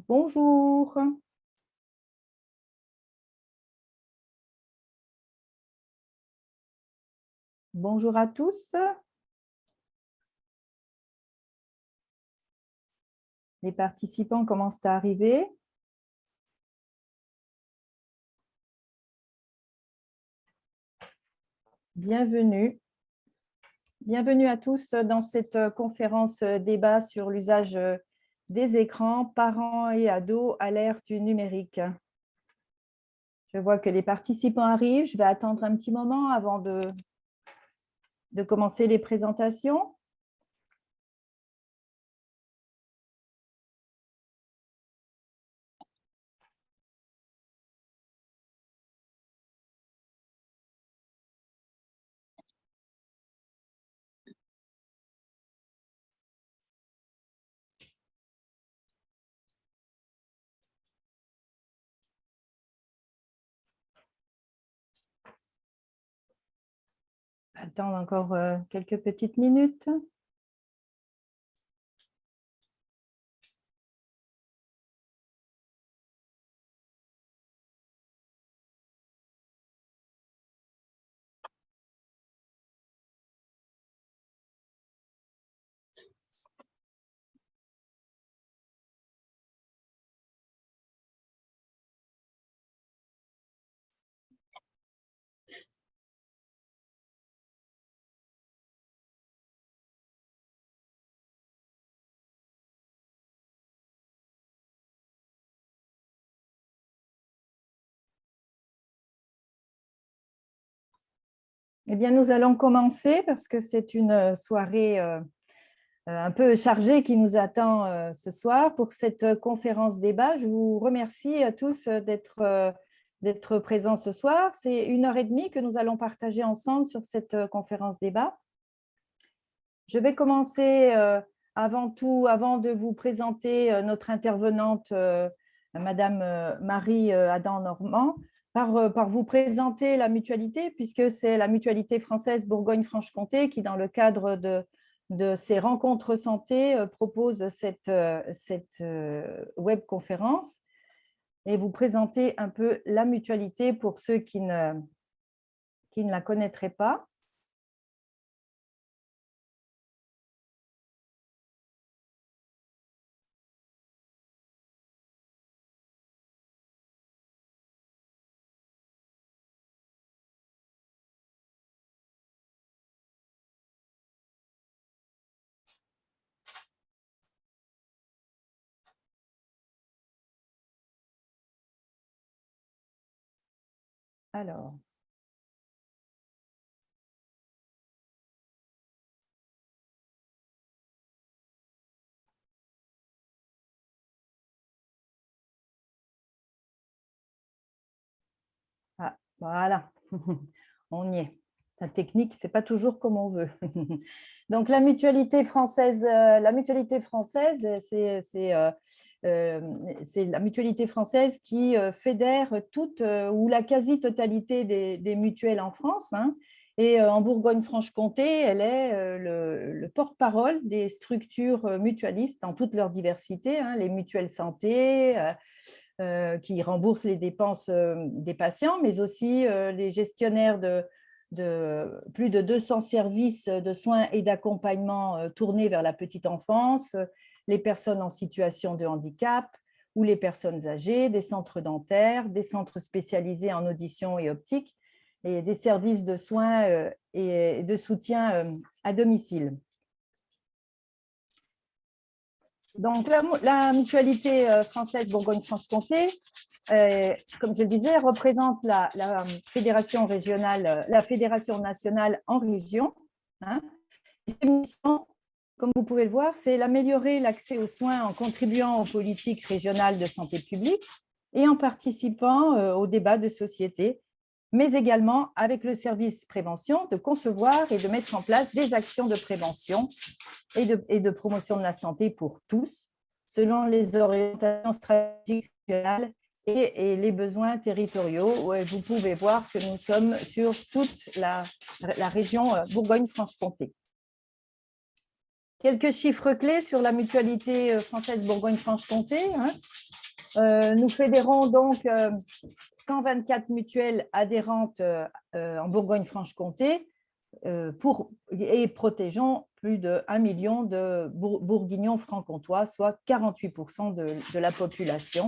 Bonjour. Bonjour à tous. Les participants commencent à arriver. Bienvenue. Bienvenue à tous dans cette conférence débat sur l'usage des écrans, parents et ados à l'ère du numérique. Je vois que les participants arrivent. Je vais attendre un petit moment avant de commencer les présentations. Attendre encore quelques petites minutes. Eh bien, nous allons commencer parce que c'est une soirée un peu chargée qui nous attend ce soir pour cette conférence débat. Je vous remercie à tous d'être présents ce soir. C'est 1h30 que nous allons partager ensemble sur cette conférence débat. Je vais commencer avant tout, avant de vous présenter notre intervenante, Madame Marie Adam-Normand, par vous présenter la mutualité, puisque c'est la mutualité française Bourgogne-Franche-Comté qui, dans le cadre de ces rencontres santé, propose cette webconférence et vous présenter un peu la mutualité pour ceux qui ne la connaîtraient pas. Alors, ah, voilà, on y est. La technique, ce n'est pas toujours comme on veut. Donc, la mutualité française, c'est la mutualité française qui fédère toute ou la quasi-totalité des mutuelles en France. Hein. Et en Bourgogne-Franche-Comté, elle est le porte-parole des structures mutualistes en toute leur diversité, hein, les mutuelles santé, qui remboursent les dépenses des patients, mais aussi les gestionnaires de plus de 200 services de soins et d'accompagnement tournés vers la petite enfance, les personnes en situation de handicap ou les personnes âgées, des centres dentaires, des centres spécialisés en audition et optique et des services de soins et de soutien à domicile. Donc, la mutualité française Bourgogne-Franche-Comté, comme je le disais, représente la fédération régionale, la fédération nationale en région. Hein. Ses missions, comme vous pouvez le voir, c'est d'améliorer l'accès aux soins en contribuant aux politiques régionales de santé publique et en participant aux débats de société, mais également avec le service prévention de concevoir et de mettre en place des actions de prévention et de promotion de la santé pour tous, selon les orientations stratégiques régionales et les besoins territoriaux. Vous pouvez voir que nous sommes sur toute la région Bourgogne-Franche-Comté. Quelques chiffres clés sur la mutualité française Bourgogne-Franche-Comté. Nous fédérons donc 124 mutuelles adhérentes en Bourgogne-Franche-Comté et protégeons plus de 1 million de bourguignons franc-comtois, soit 48% de la population.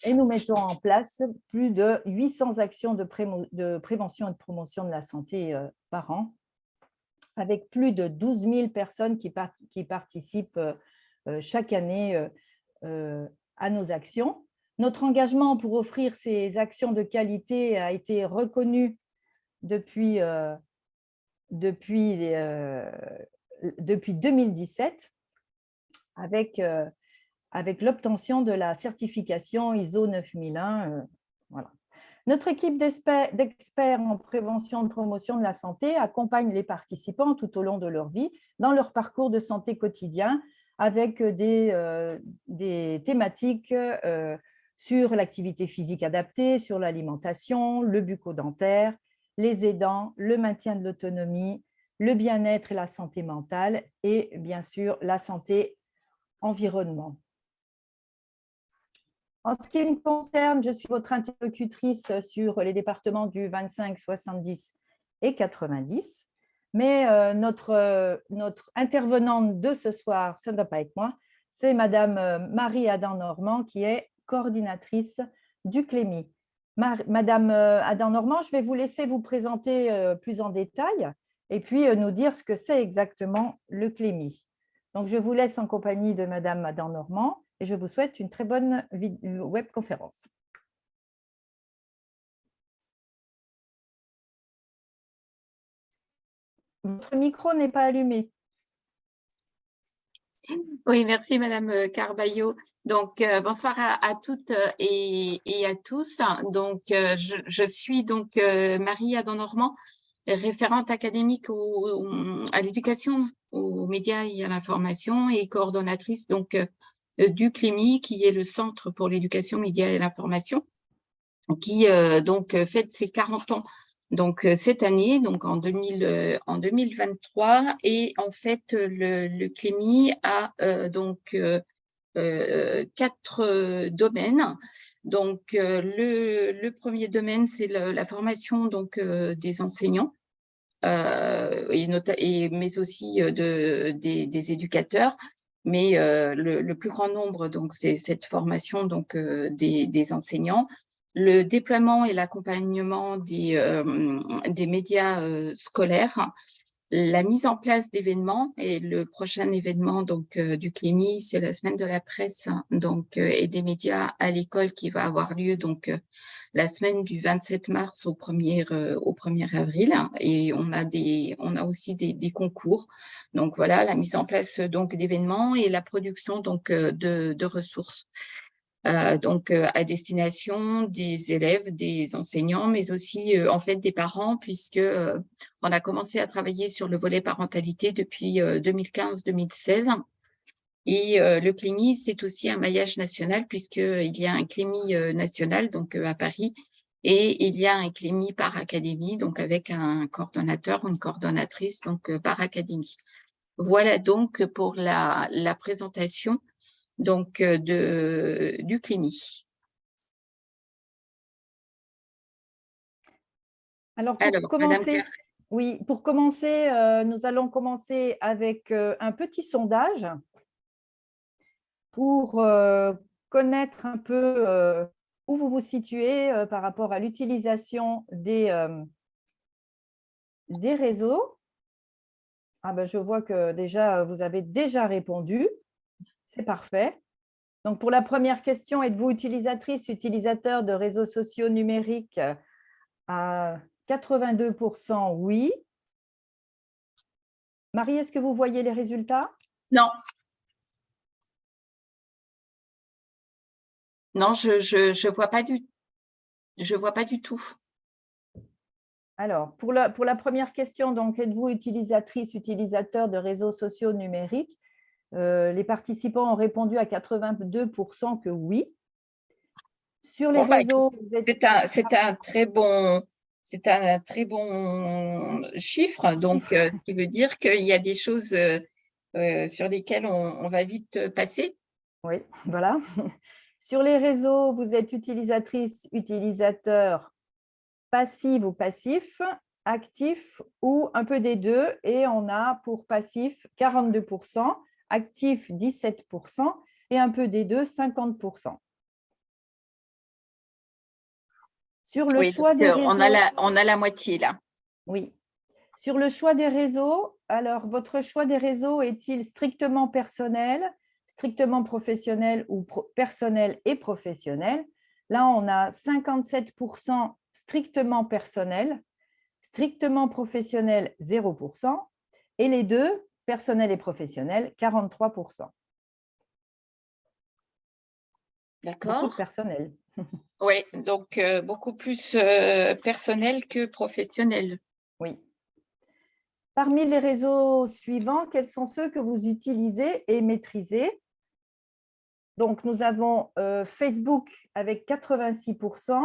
Et nous mettons en place plus de 800 actions de prévention et de promotion de la santé par an, avec plus de 12 000 personnes qui participent chaque année à nos actions. Notre engagement pour offrir ces actions de qualité a été reconnu depuis 2017 avec l'obtention de la certification ISO 9001. Voilà. Notre équipe d'experts en prévention et promotion de la santé accompagne les participants tout au long de leur vie dans leur parcours de santé quotidien avec des thématiques sur l'activité physique adaptée, sur l'alimentation, le bucco-dentaire, les aidants, le maintien de l'autonomie, le bien-être et la santé mentale et bien sûr la santé environnement. En ce qui me concerne, je suis votre interlocutrice sur les départements du 25, 70 et 90. Mais notre intervenante de ce soir, ça ne va pas être moi, c'est Madame Marie Adam-Normand qui est coordinatrice du CLEMI. Madame Adam-Normand, je vais vous laisser vous présenter plus en détail et puis nous dire ce que c'est exactement le CLEMI. Donc, je vous laisse en compagnie de Madame Adam-Normand et je vous souhaite une très bonne webconférence. Votre micro n'est pas allumé. Oui, merci Madame Carballo. Donc, bonsoir à toutes et à tous. Donc, je suis donc Marie Adam-Normand, référente académique à l'éducation, aux médias et à l'information et coordonnatrice donc du CLEMI, qui est le Centre pour l'éducation, médias et l'information, qui donc fête ses 40 ans donc cette année, donc en 2023. Et en fait, le CLEMI a donc 4 domaines. Donc, le premier domaine, c'est la formation donc, des enseignants, mais aussi des éducateurs. Mais le plus grand nombre, donc, c'est cette formation donc, des enseignants. Le déploiement et l'accompagnement des médias scolaires, la mise en place d'événements, et le prochain événement donc du CLEMI, c'est la semaine de la presse donc et des médias à l'école, qui va avoir lieu donc la semaine du 27 mars au 1er avril. Et on a aussi des concours. Donc voilà, la mise en place donc d'événements et la production donc de ressources. Donc à destination des élèves, des enseignants, mais aussi en fait des parents, puisque on a commencé à travailler sur le volet parentalité depuis 2015-2016. Et le CLEMI, c'est aussi un maillage national, puisqu'il y a un CLEMI national donc à Paris, et il y a un CLEMI par académie, donc avec un coordonnateur ou une coordonnatrice donc par académie. Voilà donc pour la présentation donc du CLEMI. Alors, pour commencer, nous allons commencer avec un petit sondage pour connaître un peu où vous vous situez par rapport à l'utilisation des réseaux. Ah ben, je vois que déjà, vous avez déjà répondu. C'est parfait. Donc, pour la première question, êtes-vous utilisatrice, utilisateur de réseaux sociaux numériques? À 82% oui. Marie, est-ce que vous voyez les résultats? Non. Non, je vois pas du tout. Alors, pour la première question, donc, êtes-vous utilisatrice, utilisateur de réseaux sociaux numériques? Les participants ont répondu à 82% que oui. Sur les réseaux, c'est un très bon chiffre. Donc, ce qui veut dire qu'il y a des choses sur lesquels on va vite passer. Oui, voilà. Sur les réseaux, vous êtes utilisatrice, utilisateur passive ou passif, actif ou un peu des deux. Et on a pour passif 42%, actif 17% et un peu des deux 50%. Sur le Oui, donc choix des réseaux, on a la moitié là. oui. Sur le choix des réseaux, alors votre choix des réseaux est-il strictement personnel, strictement professionnel ou personnel et professionnel? Là, on a 57% strictement personnel, strictement professionnel 0%, et les deux, personnel et professionnel, 43%. Beaucoup de D'accord. personnel. Oui, donc beaucoup plus personnel que professionnel. Oui. Parmi les réseaux suivants, quels sont ceux que vous utilisez et maîtrisez? Donc, nous avons Facebook avec 86%,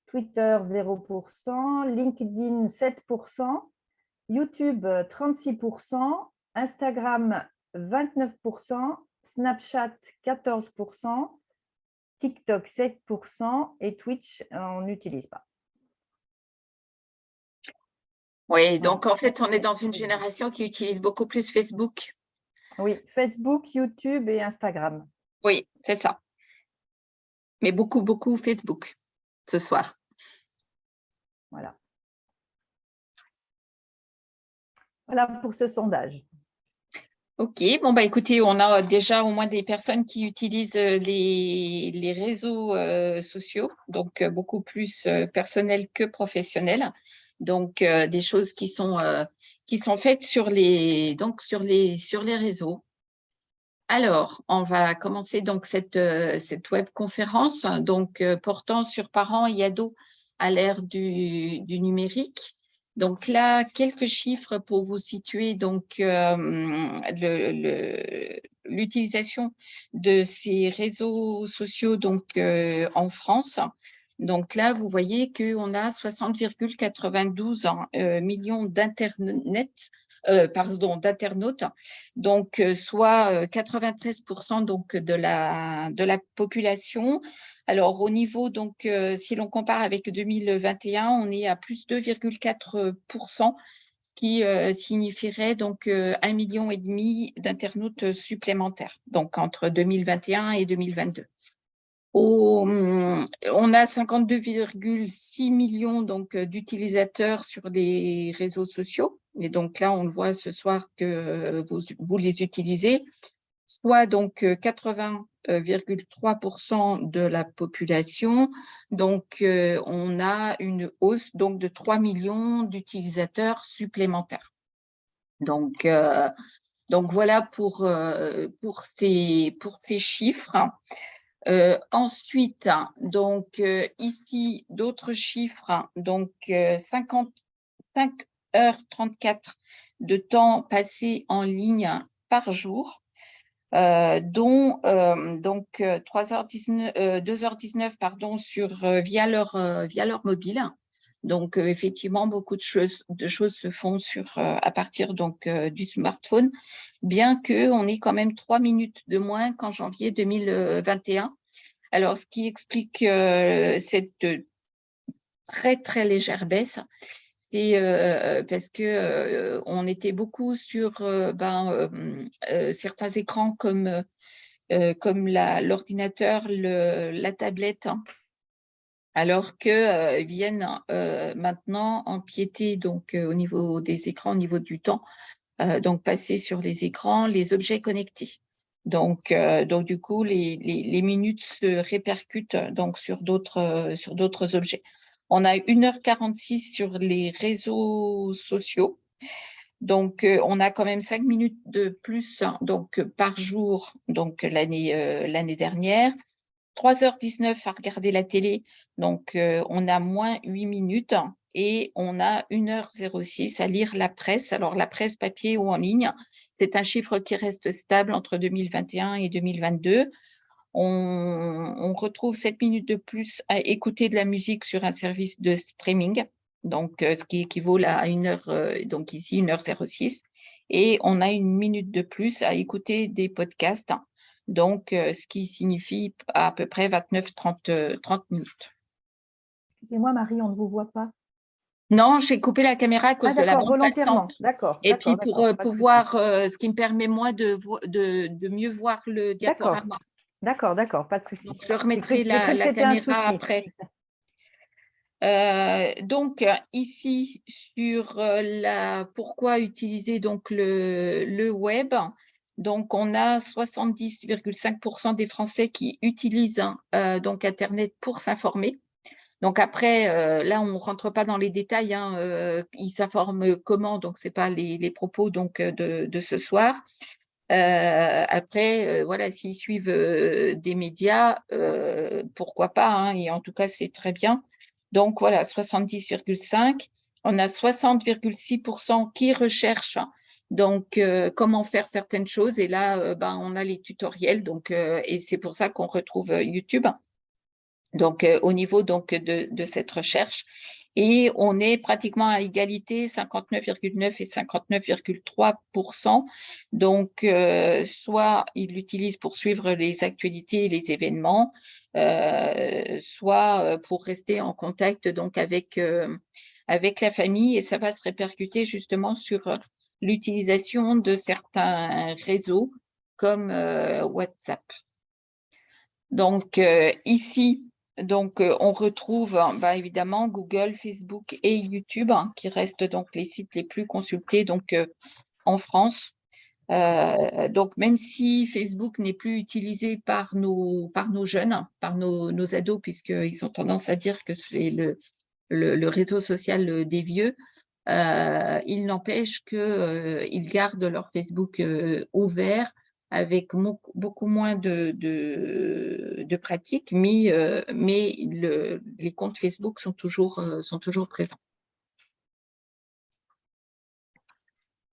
Twitter 0%, LinkedIn 7%, YouTube 36%, Instagram 29%, Snapchat 14%, TikTok 7% et Twitch, on n'utilise pas. Oui, Voilà. donc en fait, on est dans une génération qui utilise beaucoup plus Facebook. Oui, Facebook, YouTube et Instagram. Oui, c'est ça. Mais beaucoup, beaucoup Facebook ce soir. Voilà. Voilà pour ce sondage. Ok, bon bah écoutez, on a déjà au moins des personnes qui utilisent les réseaux sociaux, donc beaucoup plus personnels que professionnels. Donc des choses qui sont faites sur les réseaux. Alors, on va commencer donc cette webconférence donc portant sur parents et ados à l'ère du numérique. Donc là, quelques chiffres pour vous situer donc l'utilisation de ces réseaux sociaux donc en France. Donc là, vous voyez qu'on a 60,92 millions d'internet, d'internautes, donc soit 93% donc de la population. Alors au niveau donc si l'on compare avec 2021, on est à plus 2,4%, ce qui signifierait donc 1,5 million d'internautes supplémentaires, donc entre 2021 et 2022. On a 52,6 millions donc d'utilisateurs sur les réseaux sociaux. Et donc là, on le voit ce soir que vous les utilisez, soit donc 80,3% de la population. Donc, on a une hausse donc de 3 millions d'utilisateurs supplémentaires. Donc voilà pour ces chiffres. Ensuite, donc ici, d'autres chiffres, donc 55h34 de temps passé en ligne par jour, dont donc 3h19, 2h19 pardon, via leur mobile. Donc effectivement, beaucoup de choses se font à partir donc du smartphone, bien qu'on ait quand même 3 minutes de moins qu'en janvier 2021. Alors, ce qui explique cette très, très légère baisse, c'est parce que on était beaucoup sur certains écrans comme l'ordinateur, la tablette, hein, alors que viennent maintenant empiéter donc au niveau des écrans, au niveau du temps, donc passer sur les écrans, les objets connectés. Donc du coup, les minutes se répercutent donc sur d'autres objets. On a 1h46 sur les réseaux sociaux. Donc, on a quand même 5 minutes de plus donc, par jour donc, l'année dernière. 3h19 à regarder la télé, donc on a moins 8 minutes et on a 1h06 à lire la presse. Alors, la presse papier ou en ligne, c'est un chiffre qui reste stable entre 2021 et 2022. On retrouve 7 minutes de plus à écouter de la musique sur un service de streaming, donc ce qui équivaut à 1 heure, donc ici 1h06. et on a 1 minute de plus à écouter des podcasts. Donc, ce qui signifie à peu près 29-30 minutes. Excusez-moi, Marie, on ne vous voit pas. Non, j'ai coupé la caméra à Ah, cause de la d'accord, bande volontairement. passante. D'accord, Et puis, d'accord, pour d'accord. Pas de souci. pouvoir, ce qui me permet, moi, de mieux voir le D'accord, diaporama. d'accord, d'accord, pas de souci. Donc, je J'ai cru remettrai que la c'était un caméra souci. après. Donc, ici, sur pourquoi utiliser donc le web. Donc, on a 70,5% des Français qui utilisent donc Internet pour s'informer. Donc après, là, on ne rentre pas dans les détails, hein, ils s'informent comment, donc ce n'est pas les propos donc, de ce soir. Après, voilà, s'ils suivent des médias, pourquoi pas, hein, et en tout cas, c'est très bien. Donc voilà, 70,5. On a 60,6% qui recherchent donc comment faire certaines choses. Et là, ben, on a les tutoriels, donc, et c'est pour ça qu'on retrouve YouTube. Donc, au niveau donc, de cette recherche. Et on est pratiquement à égalité, 59,9 et 59,3%. Donc, soit ils l'utilisent pour suivre les actualités et les événements, soit pour rester en contact donc, avec la famille. Et ça va se répercuter justement sur l'utilisation de certains réseaux comme WhatsApp. Donc, ici, donc, on retrouve bah, évidemment Google, Facebook et YouTube, hein, qui restent donc les sites les plus consultés donc, en France. Donc, même si Facebook n'est plus utilisé par nos jeunes, par nos ados, puisqu'ils ont tendance à dire que c'est le réseau social des vieux, il n'empêche qu'ils gardent leur Facebook ouvert avec beaucoup moins de pratiques, mais les comptes Facebook sont toujours présents.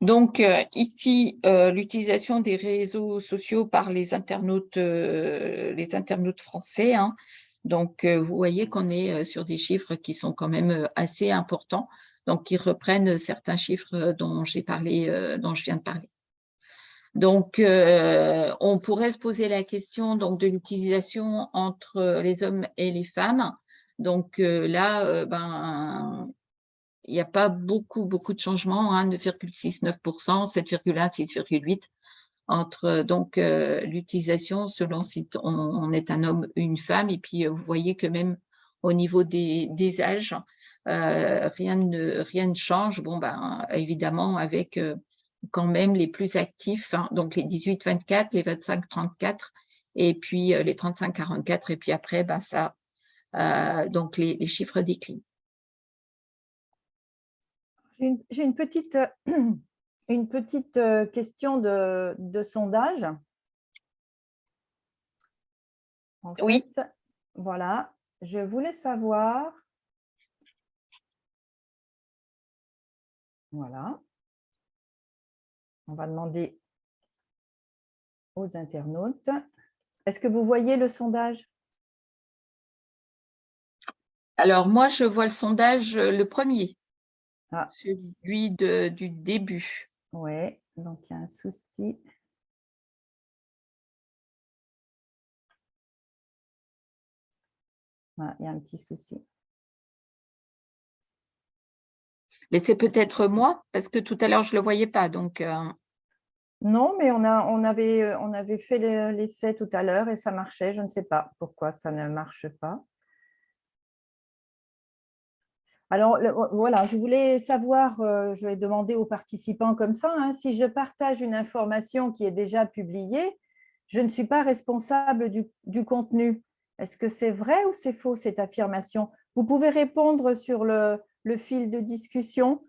Donc, ici, l'utilisation des réseaux sociaux par les internautes français, hein. Donc, vous voyez qu'on est sur des chiffres qui sont quand même assez importants, donc qui reprennent certains chiffres dont je viens de parler. Donc, on pourrait se poser la question donc, de l'utilisation entre les hommes et les femmes. Donc là, ben, il n'y a pas beaucoup de changements, hein, 9,69%, 7,1, 6,8 entre donc l'utilisation selon si on est un homme ou une femme. Et puis, vous voyez que même au niveau des âges, rien ne change. Bon, ben, évidemment, avec quand même les plus actifs, hein, donc les 18-24, les 25-34, et puis les 35-44. Et puis après, ben, ça, donc les chiffres déclinent. J'ai une petite, question de sondage. En Oui. fait, voilà, je voulais savoir, voilà, on va demander aux internautes. Est-ce que vous voyez le sondage? Alors, moi, je vois le sondage, le premier, Ah, celui du début. oui, donc il y a un souci. Ah, il y a un petit souci. Mais c'est peut-être moi, parce que tout à l'heure, je ne le voyais pas. Donc, Non, mais on avait fait l'essai tout à l'heure et ça marchait. Je ne sais pas pourquoi ça ne marche pas. Alors, voilà, je voulais savoir, je vais demander aux participants comme ça, hein, si je partage une information qui est déjà publiée, je ne suis pas responsable du contenu. Est-ce que c'est vrai ou c'est faux cette affirmation? Vous pouvez répondre sur le fil de discussion.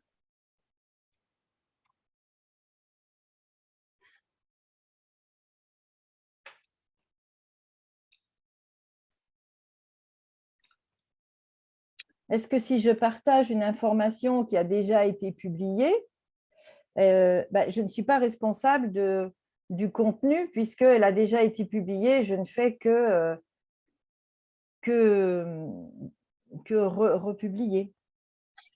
Est-ce que si je partage une information qui a déjà été publiée, je ne suis pas responsable du contenu puisqu'elle a déjà été publiée, je ne fais que republier,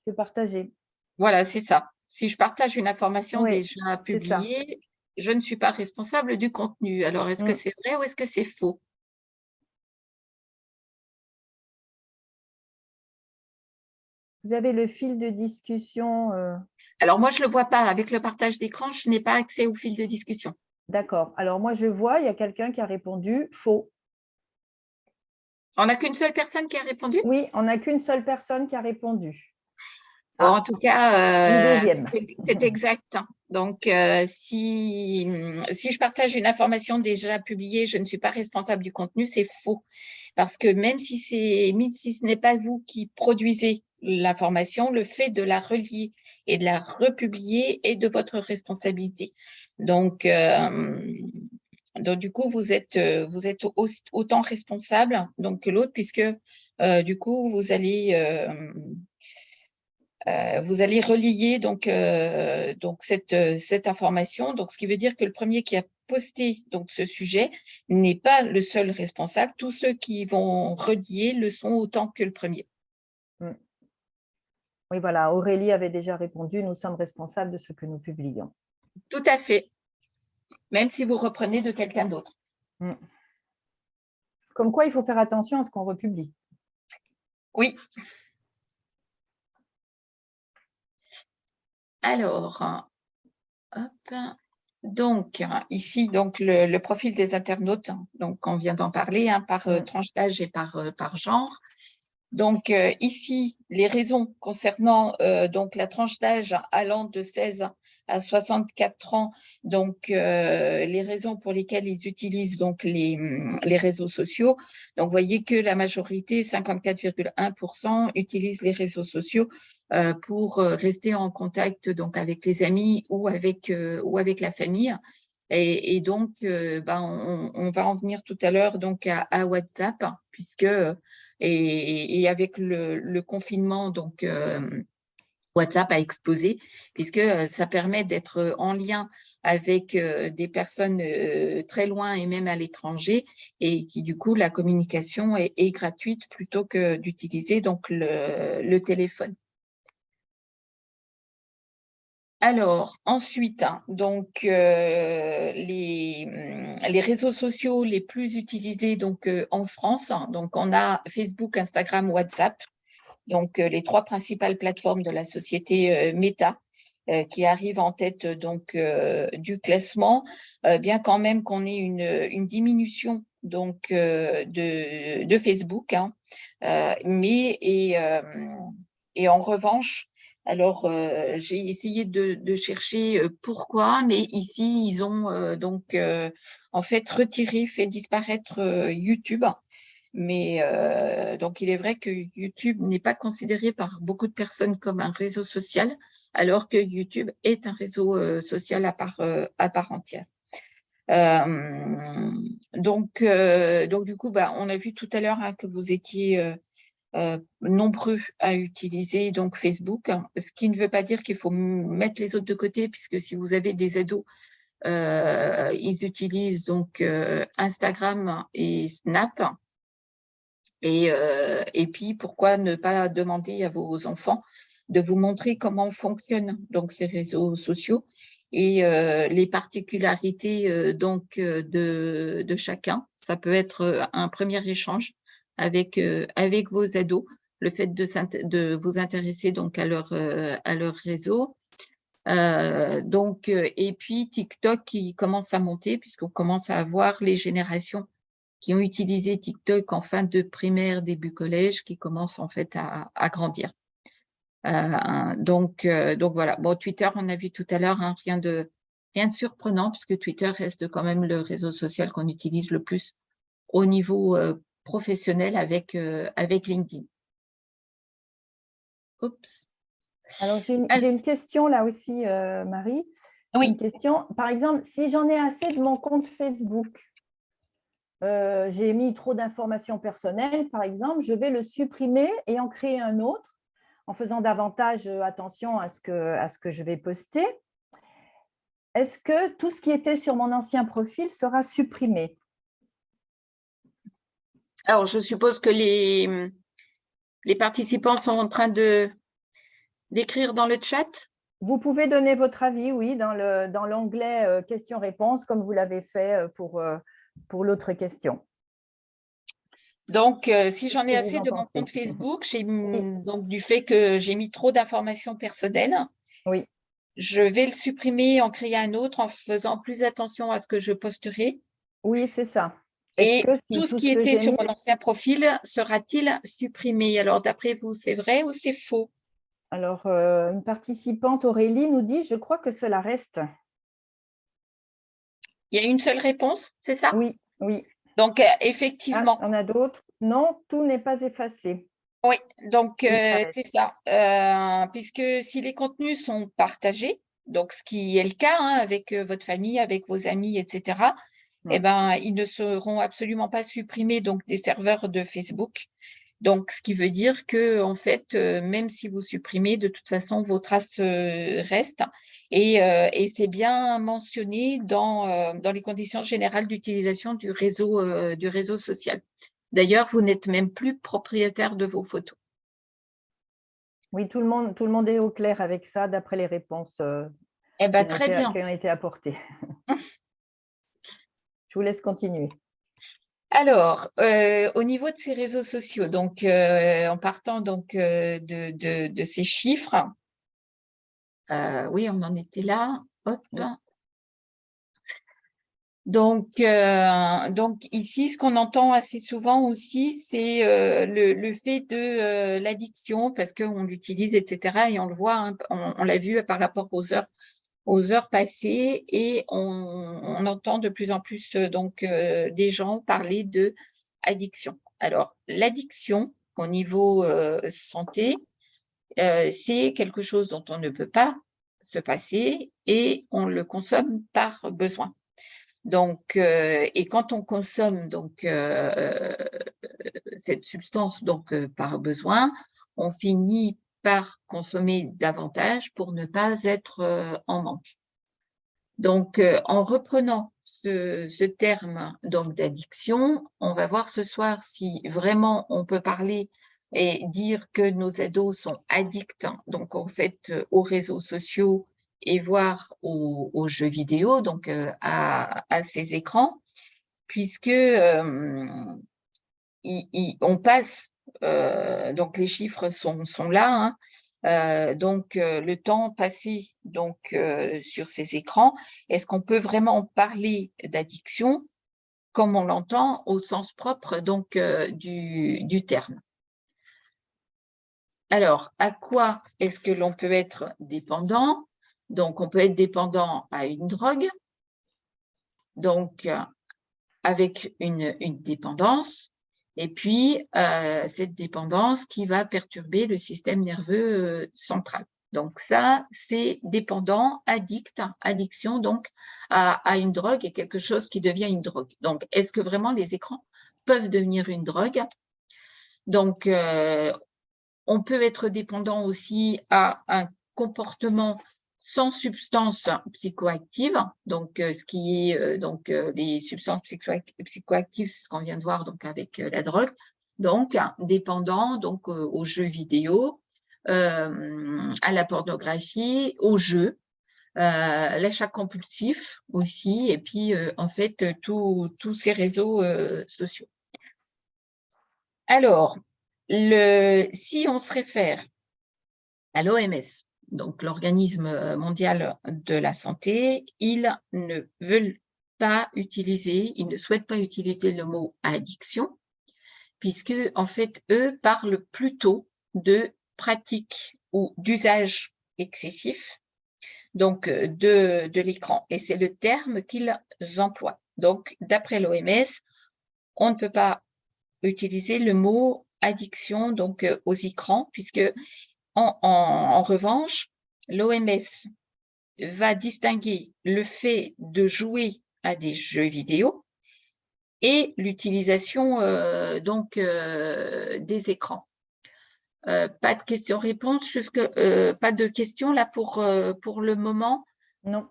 que partager. voilà, c'est ça. Si je partage une information Oui, déjà c'est ça. publiée, je ne suis pas responsable du contenu. Alors, est-ce que Mm. c'est vrai ou est-ce que c'est faux? Vous avez le fil de discussion. Alors, moi, je ne le vois pas. Avec le partage d'écran, je n'ai pas accès au fil de discussion. D'accord. Alors moi, je vois, il y a quelqu'un qui a répondu faux. On n'a qu'une seule personne qui a répondu? Oui, on n'a qu'une seule personne qui a répondu. Bon, Ah, en tout cas, une deuxième. c'est exact. Donc, si je partage une information déjà publiée, je ne suis pas responsable du contenu, c'est faux. Parce que même si ce n'est pas vous qui produisez l'information, le fait de la relier et de la republier est de votre responsabilité. Donc, du coup, vous êtes autant responsable donc, que l'autre, puisque du coup, vous allez relier donc cette information. Donc, ce qui veut dire que le premier qui a posté donc ce sujet n'est pas le seul responsable. Tous ceux qui vont relier le sont autant que le premier. Mm. Oui, voilà, Aurélie avait déjà répondu, nous sommes responsables de ce que nous publions. Tout à fait, même si vous reprenez de quelqu'un d'autre. Mm. Comme quoi, il faut faire attention à ce qu'on republie. Oui. Alors, hop. Donc, ici, donc, le profil des internautes, donc on vient d'en parler, hein, par tranche d'âge et par genre. Donc, ici, les raisons concernant donc, la tranche d'âge allant de 16 à 64 ans, donc les raisons pour lesquelles ils utilisent donc, les réseaux sociaux. Donc, vous voyez que la majorité, 54,1%, utilisent les réseaux sociaux pour rester en contact donc, avec les amis ou avec la famille. Et donc, on va en venir tout à l'heure donc à WhatsApp, puisque et avec le confinement, donc WhatsApp a explosé, puisque ça permet d'être en lien avec des personnes très loin et même à l'étranger, et qui du coup la communication est gratuite plutôt que d'utiliser donc le téléphone. Alors, ensuite, hein, donc les réseaux sociaux les plus utilisés donc en France, hein, donc on a Facebook, Instagram, WhatsApp, donc les 3 principales plateformes de la société Meta, qui arrivent en tête donc du classement, bien quand même qu'on ait une diminution donc de Facebook, hein, et en revanche, alors, j'ai essayé de chercher pourquoi, mais ici, ils ont donc en fait retiré, fait disparaître YouTube. Mais donc, il est vrai que YouTube n'est pas considéré par beaucoup de personnes comme un réseau social, alors que YouTube est un réseau social à part entière. Donc, du coup, on a vu tout à l'heure hein, que vous étiez nombreux à utiliser donc Facebook, hein, ce qui ne veut pas dire qu'il faut mettre les autres de côté, puisque si vous avez des ados, ils utilisent donc Instagram et Snap. Et puis, pourquoi ne pas demander à vos enfants de vous montrer comment fonctionnent donc ces réseaux sociaux et les particularités donc de chacun. Ça peut être un premier échange avec vos ados, le fait de vous intéresser donc à leur réseau. Et puis TikTok qui commence à monter, puisqu'on commence à avoir les générations qui ont utilisé TikTok en fin de primaire, début collège, qui commencent en fait à grandir. Donc voilà. Bon, Twitter, on a vu tout à l'heure, hein, rien de surprenant, puisque Twitter reste quand même le réseau social qu'on utilise le plus au niveau professionnel avec LinkedIn. Oups. Alors, j'ai une question là aussi, Marie. Une Oui, question. Par exemple, si j'en ai assez de mon compte Facebook, j'ai mis trop d'informations personnelles, par exemple, je vais le supprimer et en créer un autre en faisant davantage attention à ce que je vais poster. Est-ce que tout ce qui était sur mon ancien profil sera supprimé? alors je suppose que les participants sont en train d'écrire dans le chat. Vous pouvez donner votre avis, oui, dans l'onglet questions-réponses, comme vous l'avez fait pour l'autre question. Donc, si j'en ai Qu'est-ce que vous assez en de mon pensez? compte Facebook, Oui, donc du fait que j'ai mis trop d'informations personnelles, oui, je vais le supprimer, en créer un autre, en faisant plus attention à ce que je posterai. oui, c'est ça. Est-ce Et que si tout ce tout qui ce que était j'ai sur mis, mon ancien profil sera-t-il supprimé? Alors, d'après vous, c'est vrai ou c'est faux? alors une participante, Aurélie, nous dit, je crois que cela reste. Il y a une seule réponse, c'est ça? Oui, oui. Donc, Ah, effectivement, on a d'autres? Non, tout n'est pas effacé. oui, donc Oui, ça c'est reste. ça. Puisque si les contenus sont partagés, donc ce qui est le cas hein, avec votre famille, avec vos amis, etc., eh Mm. ben, ils ne seront absolument pas supprimés donc, des serveurs de Facebook. Donc, ce qui veut dire que, en fait, même si vous supprimez, de toute façon, vos traces restent. Et c'est bien mentionné dans les conditions générales d'utilisation du réseau social. D'ailleurs, vous n'êtes même plus propriétaire de vos photos. Oui, tout le monde est au clair avec ça, d'après les réponses Eh bien, très bien. qui ont été apportées. Je vous laisse continuer. Alors, au niveau de ces réseaux sociaux, donc en partant donc de ces chiffres, oui, on en était là. Hop. Oui, Donc ici, ce qu'on entend assez souvent aussi, c'est le fait de l'addiction, parce qu'on l'utilise, etc. Et on le voit, hein, on l'a vu par rapport aux heures passées, et on entend de plus en plus donc des gens parler de addiction. Alors, l'addiction au niveau santé, c'est quelque chose dont on ne peut pas se passer et on le consomme par besoin. Donc, et quand on consomme donc cette substance donc par besoin, on finit par consommer davantage pour ne pas être en manque. Donc, en reprenant ce terme donc d'addiction, on va voir ce soir si vraiment on peut parler et dire que nos ados sont addicts, donc en fait, aux réseaux sociaux et voire aux jeux vidéo, donc à ces écrans, puisque, on passe, donc les chiffres sont là, hein, donc le temps passé donc sur ces écrans, est-ce qu'on peut vraiment parler d'addiction comme on l'entend au sens propre donc du terme? Alors, à quoi est-ce que l'on peut être dépendant? Donc, on peut être dépendant à une drogue, donc avec une dépendance, et puis cette dépendance qui va perturber le système nerveux central. Donc ça, c'est dépendant, addict, addiction donc à une drogue et quelque chose qui devient une drogue. Donc, est-ce que vraiment les écrans peuvent devenir une drogue? Donc, on peut être dépendant aussi à un comportement sans substance psychoactive, donc ce qui est donc les substances psychoactives, c'est ce qu'on vient de voir donc avec la drogue, donc dépendant donc aux jeux vidéo, à la pornographie, aux jeux, l'achat compulsif aussi, et puis en fait tous ces réseaux sociaux. Alors, si on se réfère à l'OMS, donc l'Organisme mondial de la santé, ils ne veulent pas utiliser, ils ne souhaitent pas utiliser le mot addiction, puisque en fait, eux parlent plutôt de pratique ou d'usage excessif, donc de l'écran. Et c'est le terme qu'ils emploient. Donc, d'après l'OMS, on ne peut pas utiliser le mot addiction donc aux écrans, puisque en revanche, l'OMS va distinguer le fait de jouer à des jeux vidéo et l'utilisation donc des écrans. Pas de questions-réponses, pas de questions là pour le moment? non,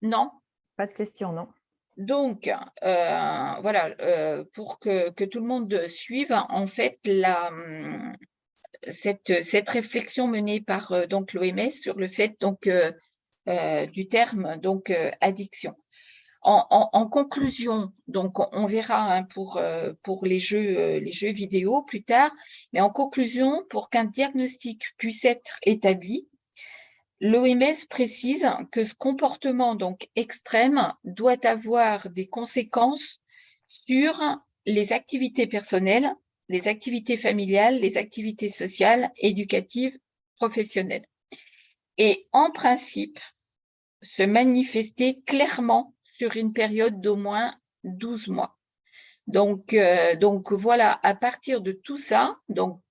Non? pas de question, non. Donc, voilà, pour que tout le monde suive, en fait, cette réflexion menée par donc l'OMS sur le fait donc du terme donc addiction. En conclusion, donc on verra hein, pour les jeux vidéo plus tard, mais en conclusion, pour qu'un diagnostic puisse être établi, l'OMS précise que ce comportement donc extrême doit avoir des conséquences sur les activités personnelles, les activités familiales, les activités sociales, éducatives, professionnelles. Et en principe, se manifester clairement sur une période d'au moins 12 mois. Donc voilà, à partir de tout ça, donc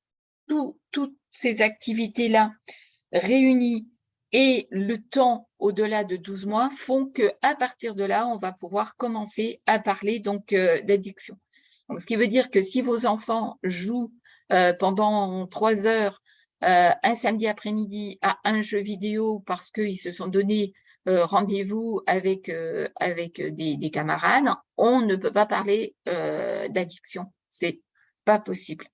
toutes ces activités-là réunies et le temps au-delà de 12 mois font qu'à partir de là, on va pouvoir commencer à parler donc d'addiction. Donc, ce qui veut dire que si vos enfants jouent pendant 3 heures un samedi après-midi à un jeu vidéo parce qu'ils se sont donné rendez-vous avec des camarades, on ne peut pas parler d'addiction. C'est pas possible.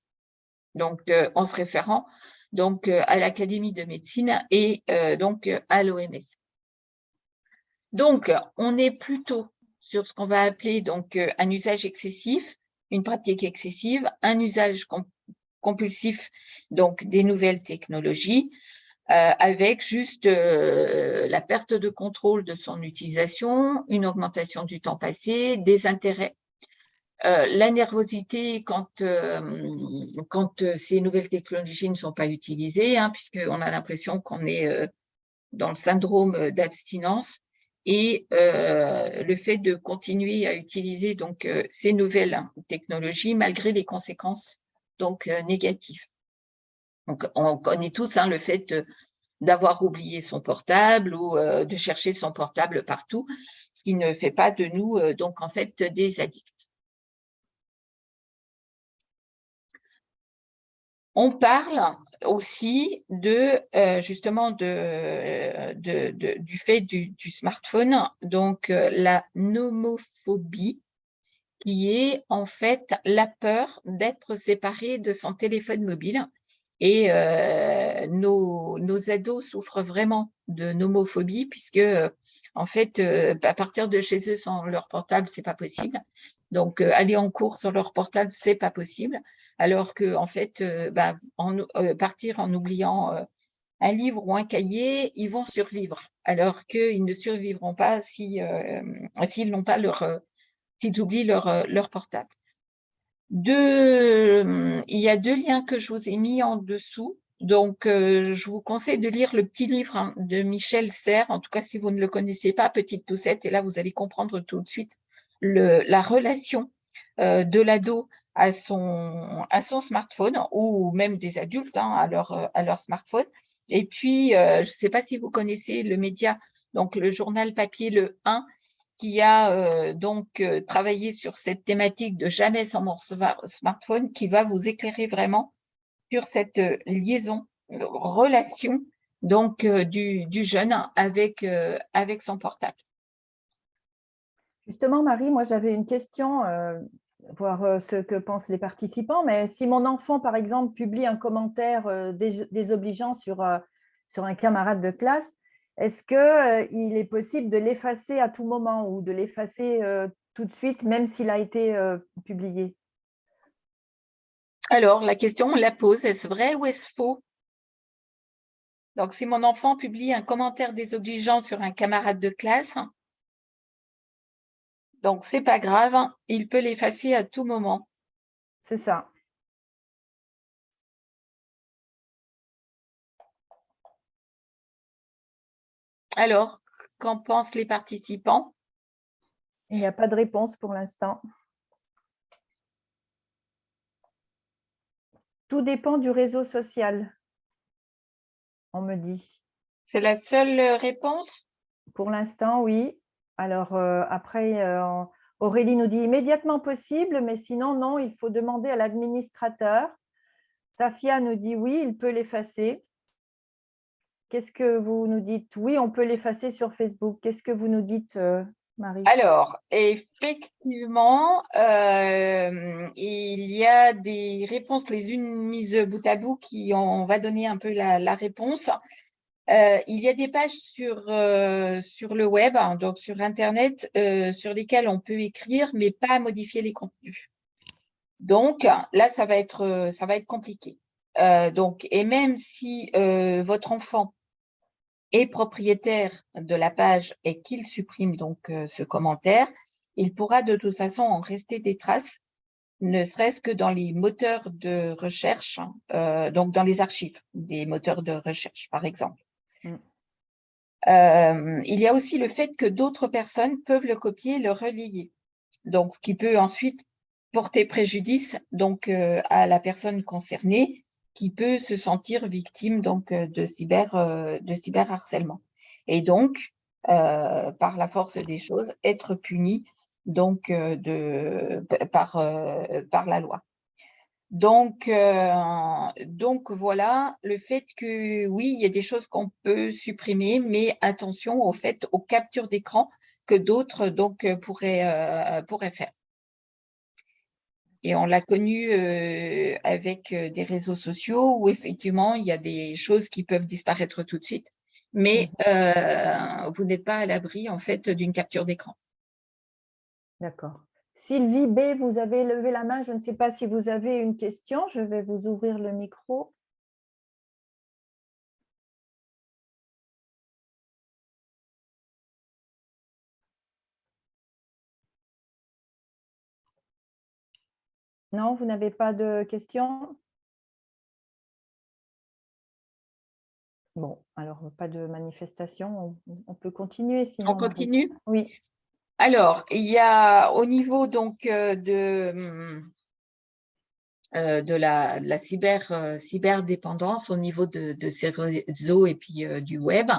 Donc, en se référant donc à l'Académie de médecine et donc à l'OMS. Donc, on est plutôt sur ce qu'on va appeler donc un usage excessif, une pratique excessive, un usage compulsif donc des nouvelles technologies, avec juste la perte de contrôle de son utilisation, une augmentation du temps passé, des intérêts, la nervosité quand ces nouvelles technologies ne sont pas utilisées, hein, puisqu'on a l'impression qu'on est dans le syndrome d'abstinence, et le fait de continuer à utiliser donc ces nouvelles technologies malgré les conséquences donc négatives. Donc, on connaît tous hein, le fait d'avoir oublié son portable ou de chercher son portable partout, ce qui ne fait pas de nous donc en fait des addicts. On parle aussi de justement du fait du smartphone, donc la nomophobie, qui est en fait la peur d'être séparé de son téléphone mobile. Et nos ados souffrent vraiment de nomophobie puisque, en fait, à partir de chez eux sans leur portable, c'est pas possible. Donc, aller en cours sans leur portable, c'est pas possible. Alors que, en fait, partir en oubliant un livre ou un cahier, ils vont survivre. Alors qu'ils ne survivront pas si, s'ils n'ont pas s'ils oublient leur portable. Il y a 2 liens que je vous ai mis en dessous. Donc, je vous conseille de lire le petit livre hein, de Michel Serres. En tout cas, si vous ne le connaissez pas, Petite Poussette. Et là, vous allez comprendre tout de suite la relation de l'ado à son smartphone, ou même des adultes hein, à leur smartphone. Et puis, je ne sais pas si vous connaissez le média, donc le journal papier Le 1, qui a donc travaillé sur cette thématique de jamais sans mon smartphone, qui va vous éclairer vraiment sur cette liaison, relation donc du jeune avec son portable. Justement, Marie, moi j'avais une question, voir ce que pensent les participants, mais si mon enfant, par exemple, publie un commentaire désobligeant sur un camarade de classe, est-ce qu'il est possible de l'effacer à tout moment ou de l'effacer tout de suite, même s'il a été publié? Alors, la question, on la pose, est-ce vrai ou est-ce faux? Donc, si mon enfant publie un commentaire désobligeant sur un camarade de classe, donc c'est pas grave, il peut l'effacer à tout moment. C'est ça. Alors, qu'en pensent les participants? Il n'y a pas de réponse pour l'instant. Tout dépend du réseau social, on me dit. C'est la seule réponse? Pour l'instant, oui. Alors après, Aurélie nous dit immédiatement possible, mais sinon, non, il faut demander à l'administrateur. Safia nous dit oui, il peut l'effacer. Qu'est-ce que vous nous dites? Oui, on peut l'effacer sur Facebook. Qu'est-ce que vous nous dites, Marie? Alors, effectivement, il y a des réponses les unes mises bout à bout on va donner un peu la réponse. Il y a des pages sur le web, hein, donc sur Internet, sur lesquelles on peut écrire, mais pas modifier les contenus. Donc, là, ça va être compliqué. Et même si votre enfant est propriétaire de la page et qu'il supprime donc ce commentaire, il pourra de toute façon en rester des traces, ne serait-ce que dans les moteurs de recherche, donc dans les archives des moteurs de recherche, par exemple. Mm. Il y a aussi le fait que d'autres personnes peuvent le copier et le relayer. Donc, ce qui peut ensuite porter préjudice donc, à la personne concernée qui peut se sentir victime donc, de cyberharcèlement. Et donc, par la force des choses, être puni donc, par la loi. Donc voilà, le fait que oui, il y a des choses qu'on peut supprimer, mais attention au fait aux captures d'écran que d'autres donc pourraient faire. Et on l'a connu avec des réseaux sociaux où effectivement il y a des choses qui peuvent disparaître tout de suite, mais vous n'êtes pas à l'abri en fait d'une capture d'écran. D'accord. Sylvie B, vous avez levé la main. Je ne sais pas si vous avez une question. Je vais vous ouvrir le micro. Non, vous n'avez pas de question? Bon, alors pas de manifestation. On peut continuer On sinon, Marie. continue? Oui. Alors, il y a au niveau donc de la cyberdépendance au niveau de ces réseaux et puis du web.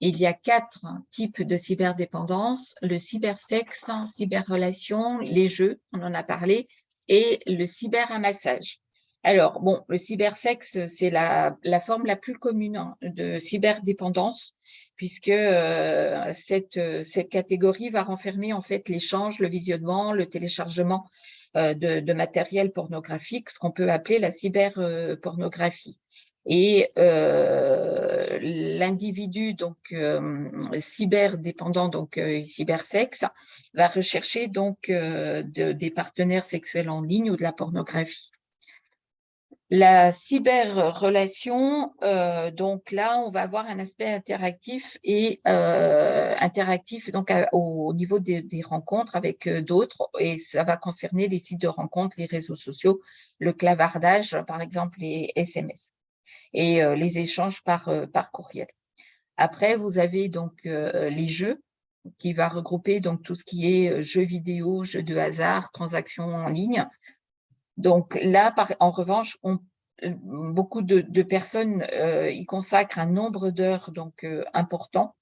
Il y a 4 types de cyberdépendance, le cybersexe, cyberrelation, les jeux, on en a parlé, et le cyberamassage. Alors, bon, le cybersexe, c'est la forme la plus commune de cyberdépendance, puisque cette catégorie va renfermer en fait l'échange, le visionnement, le téléchargement de matériel pornographique, ce qu'on peut appeler la cyberpornographie. Et l'individu donc cyberdépendant, donc cybersexe, va rechercher donc des partenaires sexuels en ligne ou de la pornographie. La cyberrelation, donc là, on va avoir un aspect interactif et interactif donc au niveau des rencontres avec d'autres, et ça va concerner les sites de rencontres, les réseaux sociaux, le clavardage, par exemple les SMS et les échanges par courriel. Après, vous avez donc les jeux qui va regrouper donc tout ce qui est jeux vidéo, jeux de hasard, transactions en ligne. Donc là, en revanche, beaucoup de personnes y consacrent un nombre d'heures donc important,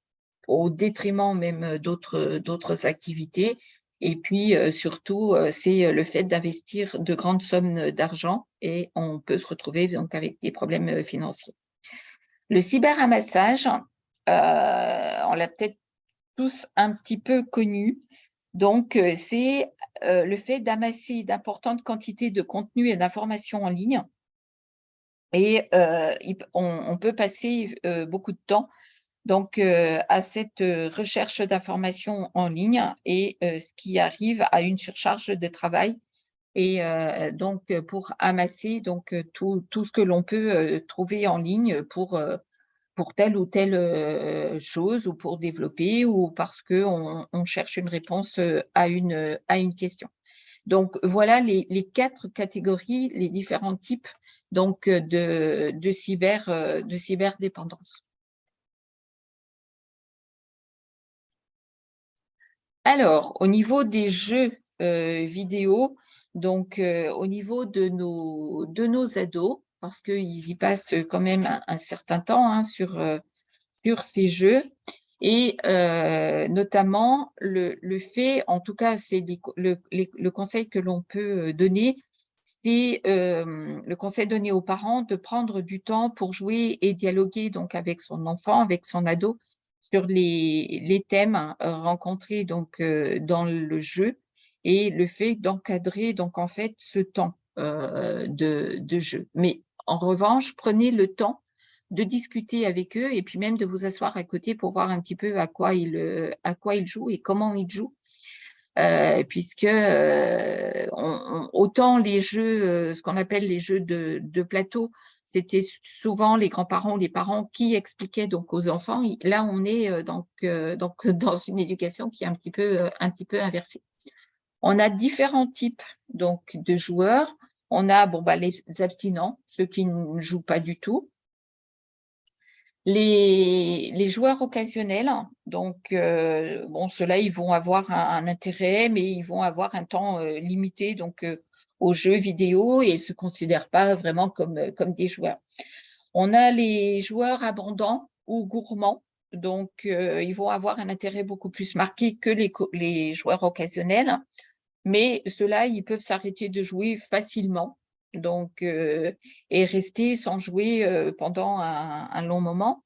au détriment même d'autres activités. Et puis surtout, c'est le fait d'investir de grandes sommes d'argent et on peut se retrouver donc avec des problèmes financiers. Le cyberamassage, on l'a peut-être tous un petit peu connu. Donc, c'est le fait d'amasser d'importantes quantités de contenu et d'informations en ligne. Et on peut passer beaucoup de temps donc, à cette recherche d'informations en ligne et ce qui arrive à une surcharge de travail. Et donc, pour amasser donc, tout ce que l'on peut trouver en ligne pour telle ou telle chose ou pour développer ou parce qu'on cherche une réponse à une question. Donc, voilà les 4 catégories, les différents types donc, de cyberdépendance. Alors, au niveau des jeux vidéo, donc au niveau de nos ados, parce qu'ils y passent quand même un certain temps hein, sur ces jeux, et notamment le fait, en tout cas, c'est le conseil que l'on peut donner, c'est le conseil donné aux parents de prendre du temps pour jouer et dialoguer donc avec son enfant, avec son ado, sur les thèmes rencontrés donc, dans le jeu et le fait d'encadrer donc en fait ce temps de jeu. Mais en revanche, prenez le temps de discuter avec eux et puis même de vous asseoir à côté pour voir un petit peu à quoi ils jouent et comment ils jouent. Puisque autant les jeux, ce qu'on appelle les jeux de plateau, c'était souvent les grands-parents ou les parents qui expliquaient donc aux enfants. Là, on est donc dans une éducation qui est un petit peu inversée. On a différents types donc de joueurs. On a bon, bah, les abstinents, ceux qui ne jouent pas du tout. Les joueurs occasionnels, donc bon, ceux-là, ils vont avoir un intérêt, mais ils vont avoir un temps limité donc aux jeux vidéo et ne se considèrent pas vraiment comme des joueurs. On a les joueurs abondants ou gourmands, donc ils vont avoir un intérêt beaucoup plus marqué que les joueurs occasionnels, mais ceux-là, ils peuvent s'arrêter de jouer facilement donc, et rester sans jouer pendant un long moment.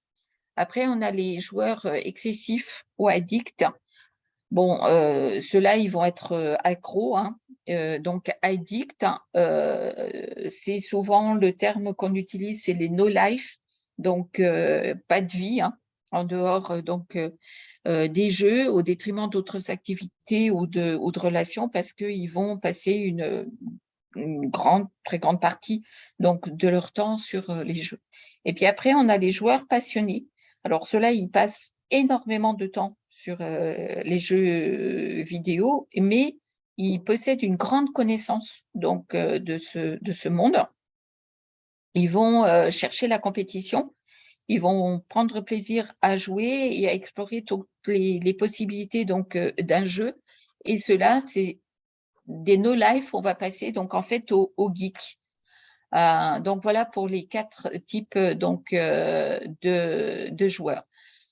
Après, on a les joueurs excessifs ou addicts. Bon, ceux-là, ils vont être accros, hein. Donc, addict, c'est souvent le terme qu'on utilise, c'est les no life, donc pas de vie, hein, en dehors des jeux, au détriment d'autres activités ou de relations, parce qu'ils vont passer une très grande partie donc, de leur temps sur les jeux. Et puis après, on a les joueurs passionnés. Alors, ceux-là, ils passent énormément de temps sur les jeux vidéo, mais ils possèdent une grande connaissance donc, de ce monde. Ils vont chercher la compétition, ils vont prendre plaisir à jouer et à explorer toutes les possibilités donc, d'un jeu. Et cela, c'est des no-life, on va passer donc en fait au geek. Donc voilà pour les 4 types donc, de joueurs.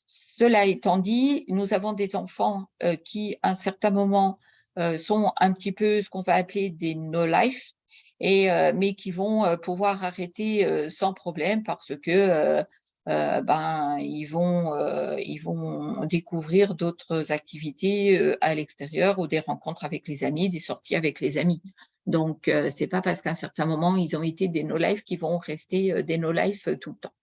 Cela étant dit, nous avons des enfants qui, à un certain moment, sont un petit peu ce qu'on va appeler des no-life, mais qui vont pouvoir arrêter sans problème parce que ben, ils vont découvrir d'autres activités à l'extérieur ou des rencontres avec les amis, des sorties avec les amis. Donc, ce n'est pas parce qu'à un certain moment, ils ont été des no-life qu'ils vont rester des no-life tout le temps.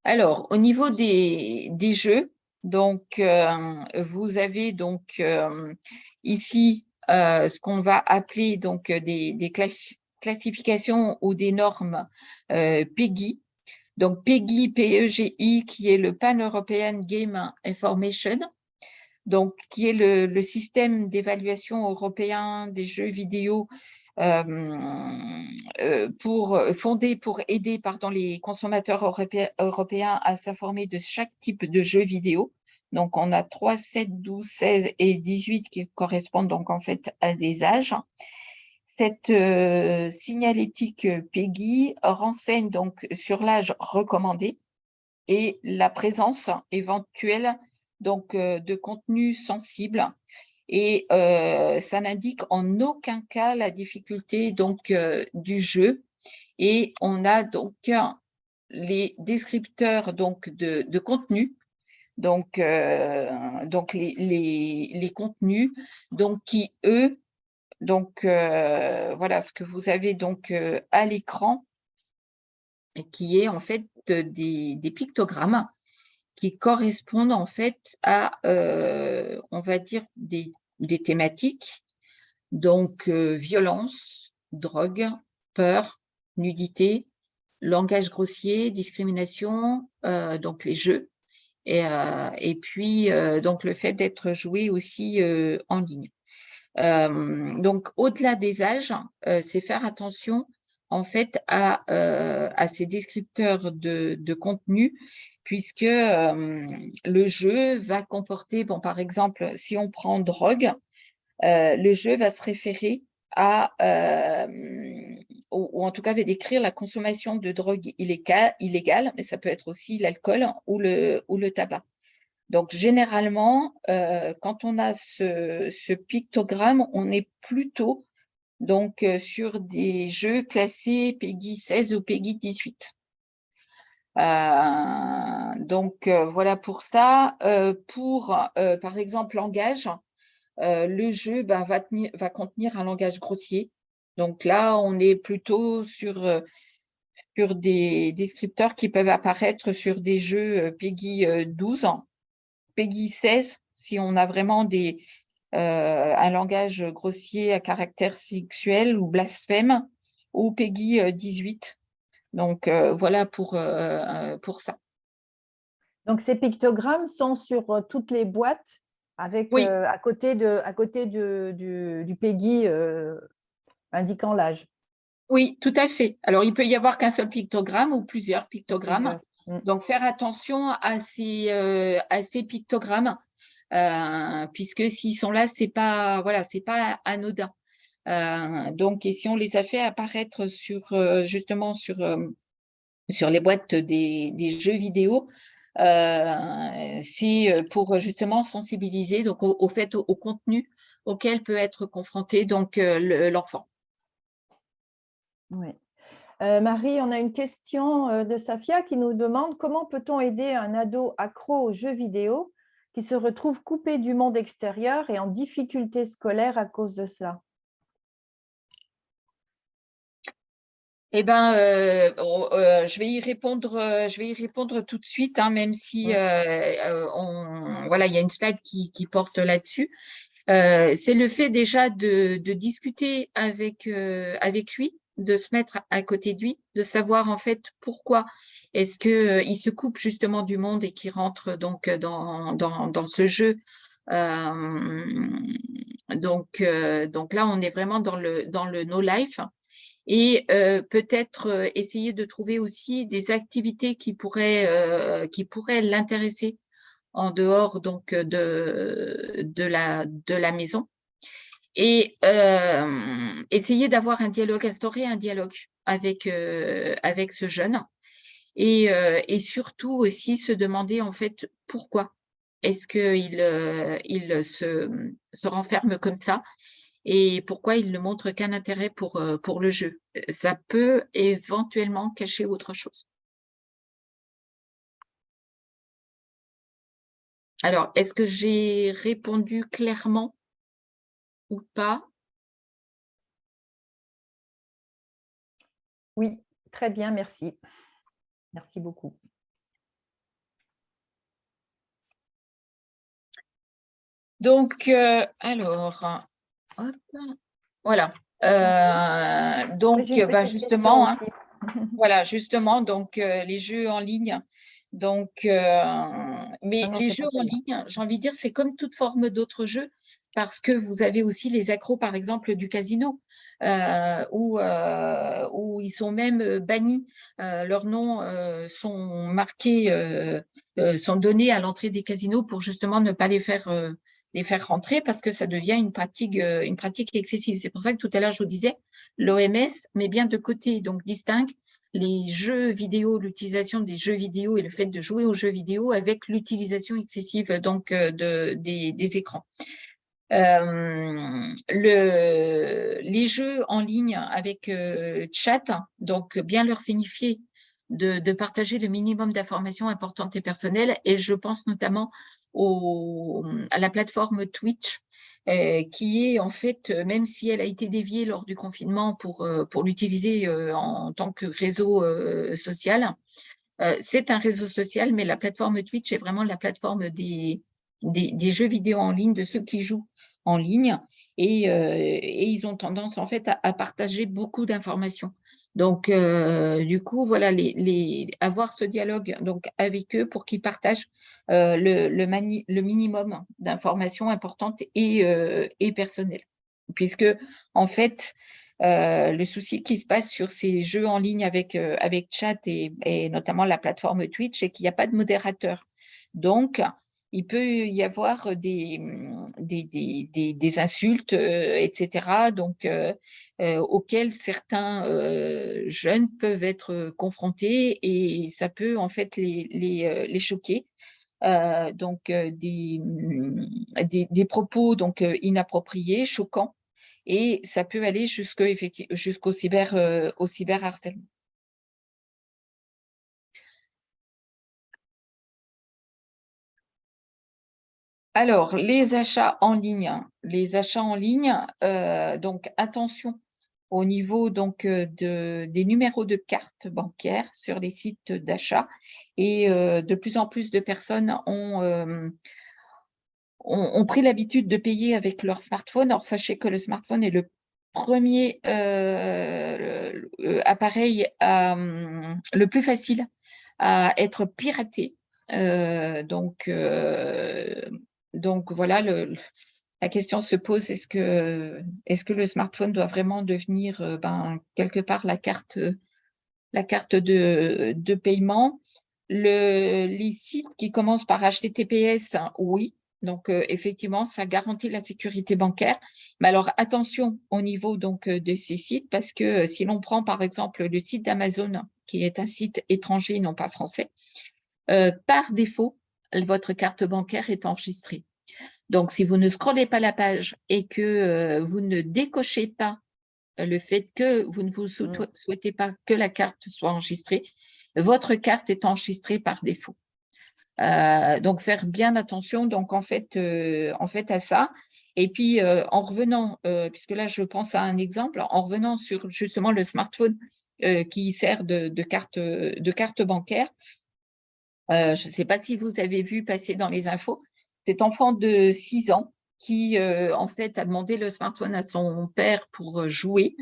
Alors, au niveau des jeux, donc, vous avez donc ici ce qu'on va appeler donc des classifications ou des normes PEGI. Donc, PEGI, PEGI, qui est le Pan-European Game Information, donc qui est le système d'évaluation européen des jeux vidéo fondé pour aider les consommateurs européens à s'informer de chaque type de jeu vidéo. Donc, on a 3, 7, 12, 16 et 18 qui correspondent donc en fait à des âges. Cette signalétique PEGI renseigne donc sur l'âge recommandé et la présence éventuelle donc, de contenus sensibles. Et ça n'indique en aucun cas la difficulté donc, du jeu. Et on a donc les descripteurs donc, de contenu, donc les contenus donc, qui, eux, donc voilà ce que vous avez donc à l'écran, qui est en fait des pictogrammes qui correspondent en fait à, on va dire, des thématiques, donc violence, drogue, peur, nudité, langage grossier, discrimination, donc les jeux, et puis donc le fait d'être joué aussi en ligne. Donc au-delà des âges, c'est faire attention en fait à ces descripteurs de contenu, puisque le jeu va comporter, bon, par exemple, si on prend drogue, le jeu va se référer à, ou en tout cas va décrire la consommation de drogue illégale, mais ça peut être aussi l'alcool ou le tabac. Donc, généralement, quand on a ce pictogramme, on est plutôt donc, sur des jeux classés PEGI 16 ou PEGI 18. Voilà pour ça. Par exemple, langage, le jeu va contenir un langage grossier. Donc là, on est plutôt sur des descripteurs qui peuvent apparaître sur des jeux PEGI 12, PEGI 16, si on a vraiment un langage grossier à caractère sexuel ou blasphème, ou PEGI 18. Donc, voilà pour ça. Donc, ces pictogrammes sont sur toutes les boîtes avec, Oui, à côté du PEGI indiquant l'âge. oui, tout à fait. Alors, il peut y avoir qu'un seul pictogramme ou plusieurs pictogrammes. Plusieurs. Mm. Donc, faire attention à ces pictogrammes, puisque s'ils sont là, c'est pas, voilà, c'est pas anodin. Donc, et si on les a fait apparaître justement sur les boîtes des jeux vidéo, c'est pour justement sensibiliser donc au fait, au contenu auquel peut être confronté donc l'enfant. Oui. Marie, on a une question de Safia qui nous demande comment peut-on aider un ado accro aux jeux vidéo qui se retrouve coupé du monde extérieur et en difficulté scolaire à cause de cela? Eh ben, je vais y répondre tout de suite, hein, même si Mm. voilà, il y a une slide qui porte là-dessus. C'est le fait déjà de discuter avec lui, de se mettre à côté de lui, de savoir en fait pourquoi est-ce que il se coupe justement du monde et qu'il rentre donc dans ce jeu. Donc là, on est vraiment dans le no life. Et peut-être essayer de trouver aussi des activités qui pourraient l'intéresser en dehors donc de la maison. Et essayer d'avoir instaurer un dialogue avec ce jeune. Et surtout aussi se demander en fait pourquoi est-ce qu'il se renferme comme ça et pourquoi il ne montre qu'un intérêt pour le jeu. Ça peut éventuellement cacher autre chose. Alors, est-ce que j'ai répondu clairement ou pas? Oui, très bien, merci. Merci beaucoup. Donc, alors, hop, voilà. Oui, Donc, j'ai une petite question justement, hein, aussi. voilà, justement, donc les jeux en ligne. Donc, Ah mais non, les c'est jeux pas en celle-là. ligne, j'ai envie de dire, c'est comme toute forme d'autres jeux, parce que vous avez aussi les accros, par exemple, du casino, où ils sont même bannis. Leurs noms sont marqués, sont donnés à l'entrée des casinos pour justement ne pas les faire rentrer parce que ça devient une pratique excessive. C'est pour ça que tout à l'heure, je vous disais, l'OMS met bien de côté, donc distingue les jeux vidéo, l'utilisation des jeux vidéo et le fait de jouer aux jeux vidéo avec l'utilisation excessive donc des écrans. Les jeux en ligne avec chat, donc bien leur signifier de partager le minimum d'informations importantes et personnelles. Et je pense notamment à la plateforme Twitch, qui est en fait, même si elle a été déviée lors du confinement pour l'utiliser en tant que réseau social, c'est un réseau social, mais la plateforme Twitch est vraiment la plateforme des jeux vidéo en ligne, de ceux qui jouent en ligne. Et ils ont tendance, en fait, à partager beaucoup d'informations. Donc, du coup, voilà, avoir ce dialogue donc, avec eux pour qu'ils partagent le minimum d'informations importantes et personnelles. Puisque, en fait, le souci qui se passe sur ces jeux en ligne avec chat et notamment la plateforme Twitch, c'est qu'il n'y a pas de modérateur. Donc, il peut y avoir des insultes, etc., donc, auxquelles certains jeunes peuvent être confrontés et ça peut en fait les choquer. Donc, des propos donc, inappropriés, choquants, et ça peut aller jusqu'au cyberharcèlement. Alors, les achats en ligne, donc attention au niveau donc des numéros de carte bancaire sur les sites d'achat et de plus en plus de personnes ont pris l'habitude de payer avec leur smartphone. Alors, sachez que le smartphone est le premier appareil le plus facile à être piraté. Donc voilà, la question se pose, est-ce que le smartphone doit vraiment devenir quelque part la carte de paiement? Les sites qui commencent par HTTPS, oui. Donc, effectivement, ça garantit la sécurité bancaire. Mais alors, attention au niveau donc, de ces sites, parce que si l'on prend par exemple le site d'Amazon, qui est un site étranger, non pas français, par défaut, votre carte bancaire est enregistrée. Donc, si vous ne scrollez pas la page et que vous ne décochez pas le fait que vous ne vous souhaitez pas que la carte soit enregistrée, votre carte est enregistrée par défaut. Donc, faire bien attention donc, en fait, à ça. Et puis, en revenant, puisque là, je pense à un exemple, en revenant sur justement le smartphone qui sert de carte bancaire, je ne sais pas si vous avez vu passer dans les infos, cet enfant de 6 ans qui, en fait, a demandé le smartphone à son père pour jouer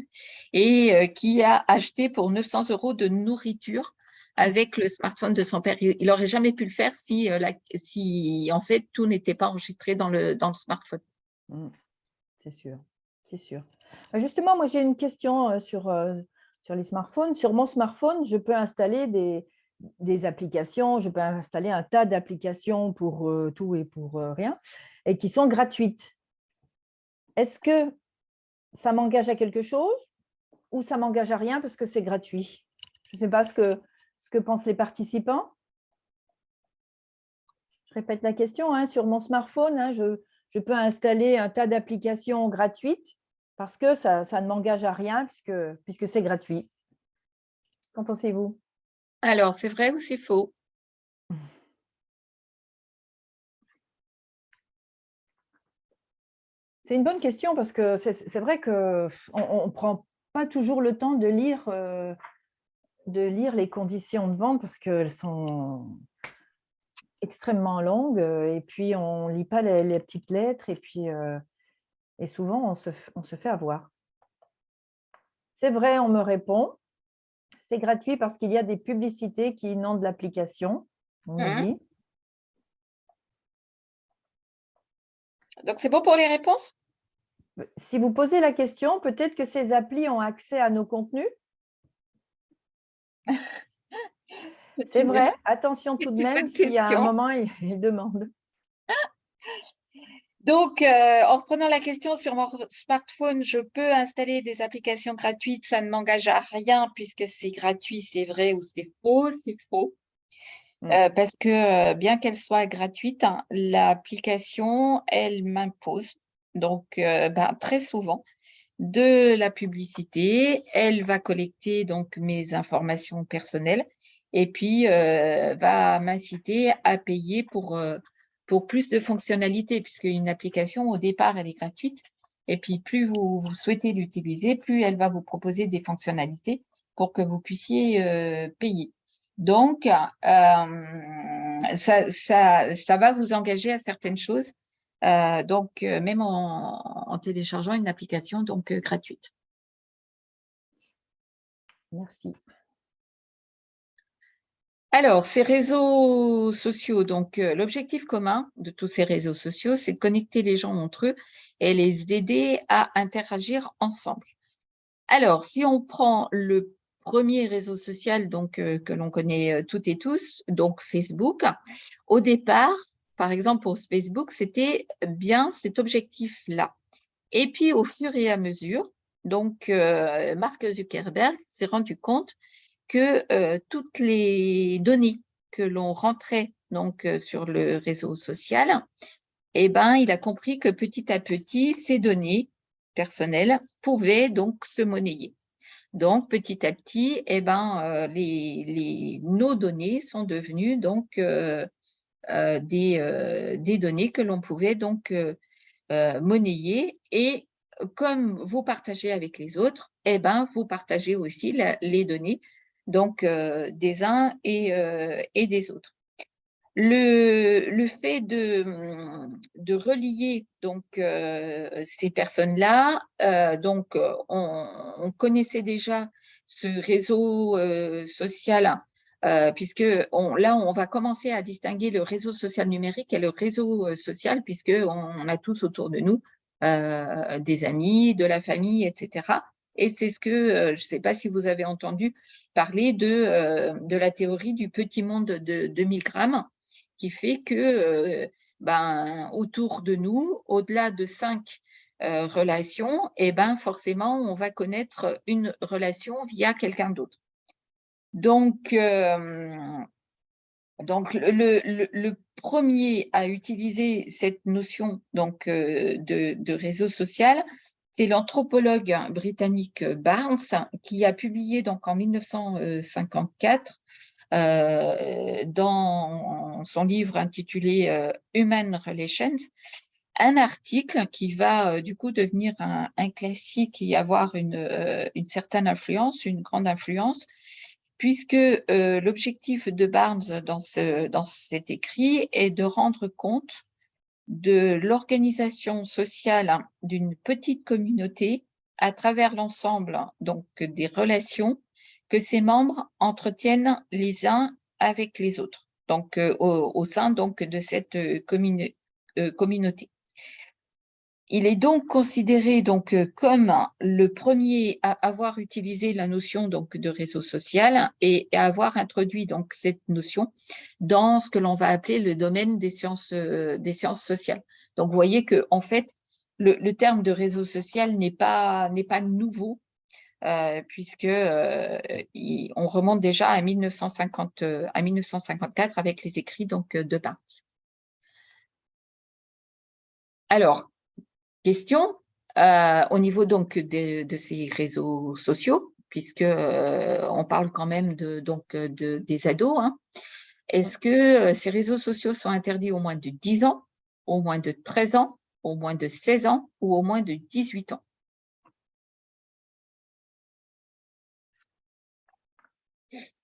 et qui a acheté pour 900 € de nourriture avec le smartphone de son père. Il n'aurait jamais pu le faire si en fait, tout n'était pas enregistré dans le smartphone. C'est sûr, c'est sûr. Justement, moi, j'ai une question sur les smartphones. Sur mon smartphone, je peux installer des applications, je peux installer un tas d'applications pour tout et pour rien, et qui sont gratuites. Est-ce que ça m'engage à quelque chose ou ça m'engage à rien parce que c'est gratuit? Je ne sais pas ce que pensent les participants. Je répète la question, hein. Sur mon smartphone, hein, je peux installer un tas d'applications gratuites parce que ça ne m'engage à rien puisque c'est gratuit. Qu'en pensez-vous? Alors, c'est vrai ou c'est faux? C'est une bonne question parce que c'est vrai qu'on ne prend pas toujours le temps de lire les conditions de vente parce qu'elles sont extrêmement longues et puis on ne lit pas les petites lettres et souvent on se fait avoir. C'est vrai, on me répond. C'est gratuit parce qu'il y a des publicités qui inondent l'application, on me dit. Donc, c'est bon pour les réponses? Si vous posez la question, peut-être que ces applis ont accès à nos contenus. C'est vrai, attention tout de même bonne si à un question. moment ils demandent. Donc, en reprenant la question sur mon smartphone, je peux installer des applications gratuites, ça ne m'engage à rien puisque c'est gratuit, c'est vrai ou c'est faux? C'est faux. Parce que bien qu'elle soit gratuite, hein, l'application, elle m'impose donc très souvent de la publicité. Elle va collecter donc mes informations personnelles et puis va m'inciter à payer pour plus de fonctionnalités, puisque une application, au départ, elle est gratuite. Et puis, plus vous souhaitez l'utiliser, plus elle va vous proposer des fonctionnalités pour que vous puissiez payer. Donc, ça va vous engager à certaines choses donc, même en téléchargeant une application donc, gratuite. Merci. Alors, ces réseaux sociaux, donc l'objectif commun de tous ces réseaux sociaux, c'est de connecter les gens entre eux et les aider à interagir ensemble. Alors, si on prend le premier réseau social donc, que l'on connaît toutes et tous, donc Facebook, au départ, par exemple pour Facebook, c'était bien cet objectif-là. Et puis, au fur et à mesure, donc, Mark Zuckerberg s'est rendu compte que toutes les données que l'on rentrait donc, sur le réseau social, eh ben, il a compris que petit à petit, ces données personnelles pouvaient donc se monnayer. Donc, petit à petit, eh ben, nos données sont devenues donc des données que l'on pouvait donc monnayer. Et comme vous partagez avec les autres, eh ben, vous partagez aussi les données donc, des uns et des autres. Le fait de relier donc, ces personnes-là, donc, on connaissait déjà ce réseau social, puisque là, on va commencer à distinguer le réseau social numérique et le réseau social, puisqu'on a tous autour de nous des amis, de la famille, etc. Et c'est ce que, je ne sais pas si vous avez entendu parler de la théorie du petit monde de 2000 grammes, qui fait que ben, autour de nous, au-delà de 5 relations, et ben, forcément, on va connaître une relation via quelqu'un d'autre. Donc, le premier à utiliser cette notion donc, de réseau social, c'est l'anthropologue britannique Barnes, qui a publié donc, en 1954 dans son livre intitulé Human Relations, un article qui va du coup devenir un classique et avoir une certaine influence, une grande influence, puisque l'objectif de Barnes dans cet écrit est de rendre compte de l'organisation sociale d'une petite communauté à travers l'ensemble donc des relations que ses membres entretiennent les uns avec les autres, donc au sein donc de cette communauté. Il est donc considéré donc comme le premier à avoir utilisé la notion donc de réseau social et à avoir introduit donc cette notion dans ce que l'on va appeler le domaine des sciences sociales. Donc, vous voyez que en fait, le terme de réseau social n'est pas nouveau, puisque on remonte déjà à 1950, à 1954 avec les écrits donc de Barnes. Alors, question, au niveau donc de ces réseaux sociaux, puisque on parle quand même des ados, hein. Est-ce que ces réseaux sociaux sont interdits au moins de 10 ans, au moins de 13 ans, au moins de 16 ans ou au moins de 18 ans?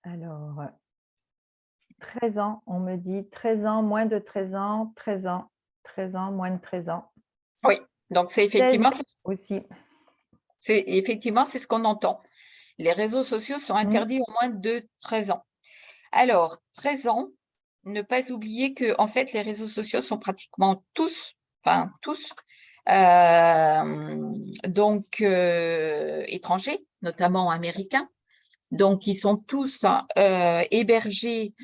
Alors, 13 ans, on me dit 13 ans, moins de 13 ans, 13 ans, 13 ans, moins de 13 ans. Oui, donc c'est 16 effectivement, aussi. c'est ce qu'on entend. Les réseaux sociaux sont interdits au moins de 13 ans. Alors, 13 ans, ne pas oublier que en fait, les réseaux sociaux sont pratiquement tous, donc étrangers, notamment américains. Donc, ils sont tous hébergés,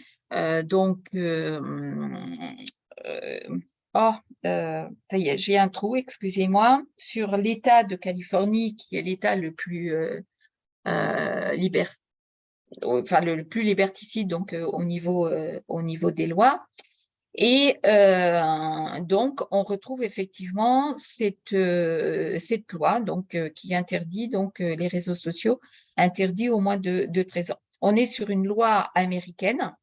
donc, oh, ça y est, j'ai un trou, excusez-moi, sur l'État de Californie, qui est l'État le plus le plus liberticide donc, au niveau des lois. Et donc, on retrouve effectivement cette loi donc, qui interdit donc, les réseaux sociaux, interdit au moins de 13 ans. On est sur une loi américaine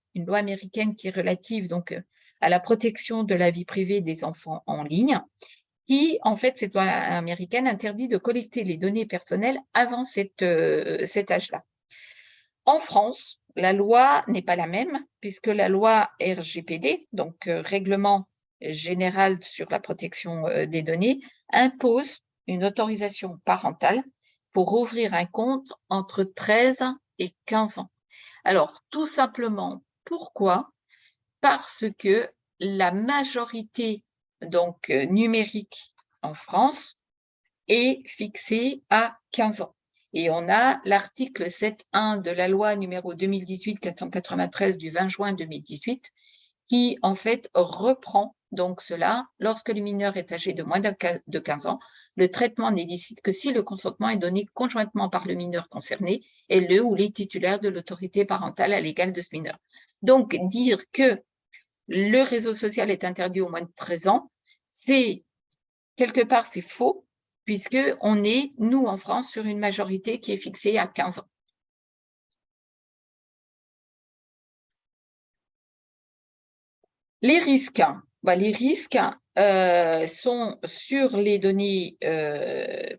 qui est relative donc, à la protection de la vie privée des enfants en ligne, qui, en fait, cette loi américaine interdit de collecter les données personnelles avant cet âge-là. En France, la loi n'est pas la même, puisque la loi RGPD, donc Règlement général sur la protection des données, impose une autorisation parentale pour ouvrir un compte entre 13 et 15 ans. Alors, tout simplement, pourquoi? Parce que la majorité donc, numérique en France est fixée à 15 ans. Et on a l'article 7.1 de la loi numéro 2018-493 du 20 juin 2018 qui, en fait, reprend donc cela. Lorsque le mineur est âgé de moins de 15 ans, le traitement n'est licite que si le consentement est donné conjointement par le mineur concerné et le ou les titulaires de l'autorité parentale à l'égal de ce mineur. Donc, dire que le réseau social est interdit au moins de 13 ans, c'est quelque part, c'est faux, puisqu'on est, nous, en France, sur une majorité qui est fixée à 15 ans. Les risques. Les risques sont sur les données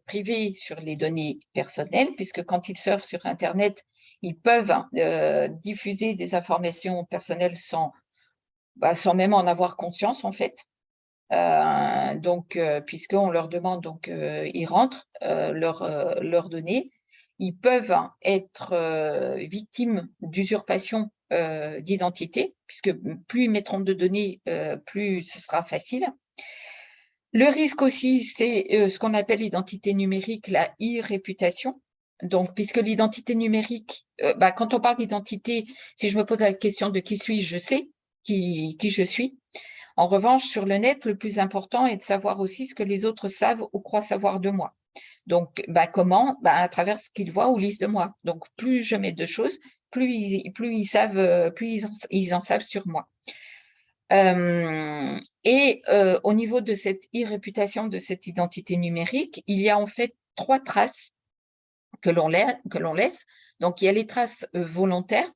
privées, sur les données personnelles, puisque quand ils surfent sur Internet, ils peuvent diffuser des informations personnelles sans même en avoir conscience, en fait. Puisqu'on leur demande, ils rentrent leurs données, ils peuvent être victimes d'usurpation d'identité, puisque plus ils mettront de données, plus ce sera facile. Le risque aussi, c'est ce qu'on appelle l'identité numérique, la e-réputation. Donc, puisque l'identité numérique, quand on parle d'identité, si je me pose la question de qui suis-je, je sais qui je suis. En revanche, sur le net, le plus important est de savoir aussi ce que les autres savent ou croient savoir de moi. Donc, comment? À travers ce qu'ils voient ou lisent de moi. Donc, plus je mets de choses, plus ils savent, plus ils en savent sur moi. Au niveau de cette e-réputation, de cette identité numérique, il y a en fait 3 traces que l'on laisse. Donc, il y a les traces volontaires,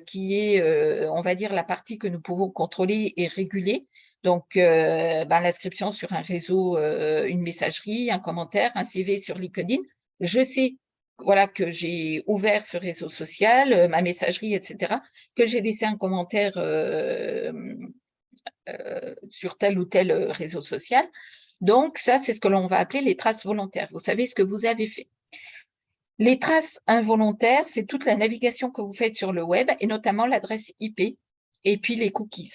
qui est, on va dire, la partie que nous pouvons contrôler et réguler. Donc, l'inscription sur un réseau, une messagerie, un commentaire, un CV sur LinkedIn. Je sais, voilà, que j'ai ouvert ce réseau social, ma messagerie, etc., que j'ai laissé un commentaire sur tel ou tel réseau social. Donc, ça, c'est ce que l'on va appeler les traces volontaires. Vous savez ce que vous avez fait. Les traces involontaires, c'est toute la navigation que vous faites sur le web et notamment l'adresse IP et puis les cookies.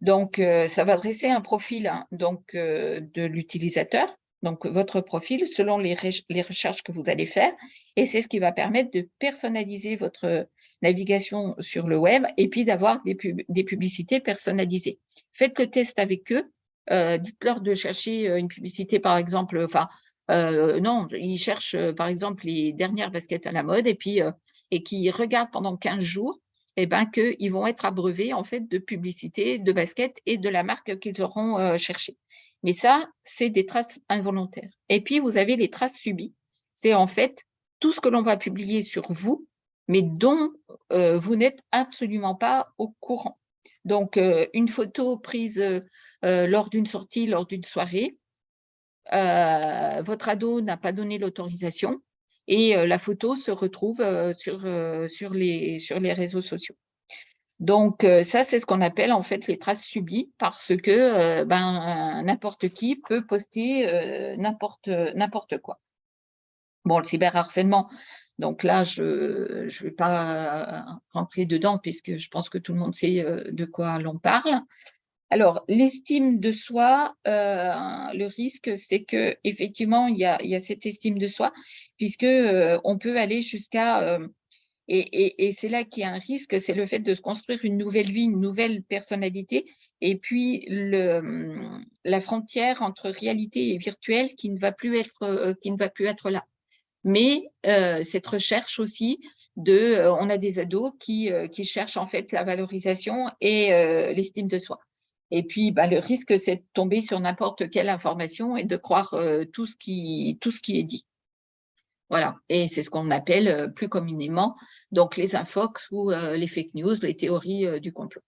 Donc, ça va dresser un profil de l'utilisateur, donc votre profil selon les recherches que vous allez faire, et c'est ce qui va permettre de personnaliser votre navigation sur le web et puis d'avoir des publicités personnalisées. Faites le test avec eux, dites-leur de chercher une publicité par exemple, non, ils cherchent par exemple les dernières baskets à la mode et qui regardent pendant 15 jours qu'ils vont être abreuvés en fait de publicité, de baskets et de la marque qu'ils auront cherchée. Mais ça, c'est des traces involontaires. Et puis, vous avez les traces subies. C'est en fait tout ce que l'on va publier sur vous, mais dont vous n'êtes absolument pas au courant. Donc, une photo prise lors d'une sortie, lors d'une soirée, votre ado n'a pas donné l'autorisation et la photo se retrouve sur les réseaux sociaux. Donc, ça, c'est ce qu'on appelle en fait les traces subies parce que n'importe qui peut poster n'importe quoi. Bon, le cyberharcèlement, donc là, je ne vais pas rentrer dedans puisque je pense que tout le monde sait de quoi l'on parle. Alors, l'estime de soi, le risque, c'est qu'effectivement, il y a cette estime de soi puisque on peut aller jusqu'à et c'est là qu'il y a un risque, c'est le fait de se construire une nouvelle vie, une nouvelle personnalité et puis la frontière entre réalité et virtuel qui ne va plus être là. Mais cette recherche aussi on a des ados qui cherchent en fait la valorisation et l'estime de soi. Et puis, le risque, c'est de tomber sur n'importe quelle information et de croire tout ce qui est dit. Voilà, et c'est ce qu'on appelle plus communément donc les infox ou les fake news, les théories du complot.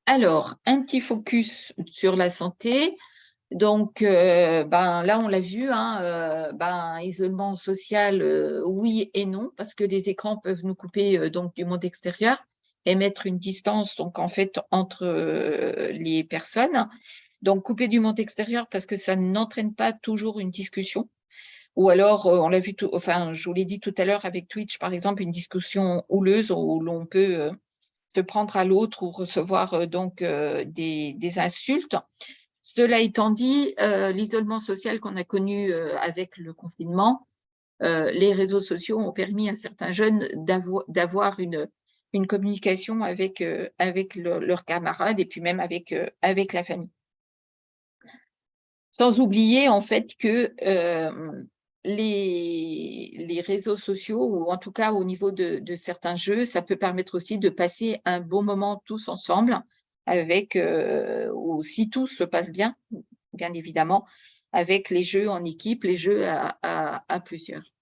Alors, un petit focus sur la santé. Donc, là, on l'a vu, isolement social, oui et non, parce que les écrans peuvent nous couper donc du monde extérieur et mettre une distance donc en fait entre les personnes. Donc, couper du monde extérieur parce que ça n'entraîne pas toujours une discussion. Ou alors, on l'a vu, je vous l'ai dit tout à l'heure avec Twitch, par exemple, une discussion houleuse où l'on peut se prendre à l'autre ou recevoir des insultes. Cela étant dit, l'isolement social qu'on a connu avec le confinement, les réseaux sociaux ont permis à certains jeunes d'avoir une communication avec leurs camarades et puis même avec la famille. Sans oublier en fait que les réseaux sociaux, ou en tout cas au niveau de certains jeux, ça peut permettre aussi de passer un bon moment tous ensemble avec, ou si tout se passe bien, bien évidemment, avec les jeux en équipe, les jeux à plusieurs.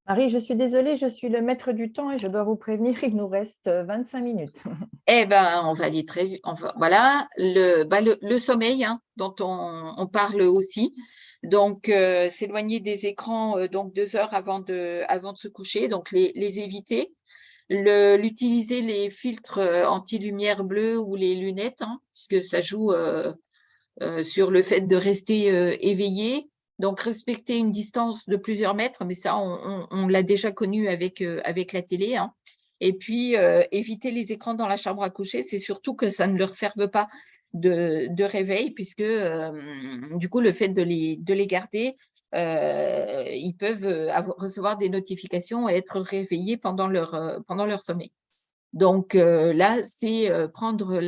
Marie, je suis désolée, je suis le maître du temps et je dois vous prévenir, il nous reste 25 minutes. Eh ben, on va aller très vite. Voilà, le sommeil, hein, dont on parle aussi. Donc, s'éloigner des écrans donc 2 heures avant de se coucher, donc les éviter. L'utiliser les filtres anti-lumière bleue ou les lunettes, hein, parce que ça joue sur le fait de rester éveillé. Donc, respecter une distance de plusieurs mètres, mais ça, on l'a déjà connu avec la télé, hein. Et puis, éviter les écrans dans la chambre à coucher, c'est surtout que ça ne leur serve pas de réveil, puisque du coup, le fait de les garder, ils peuvent recevoir des notifications et être réveillés pendant leur sommeil. Donc là, c'est prendre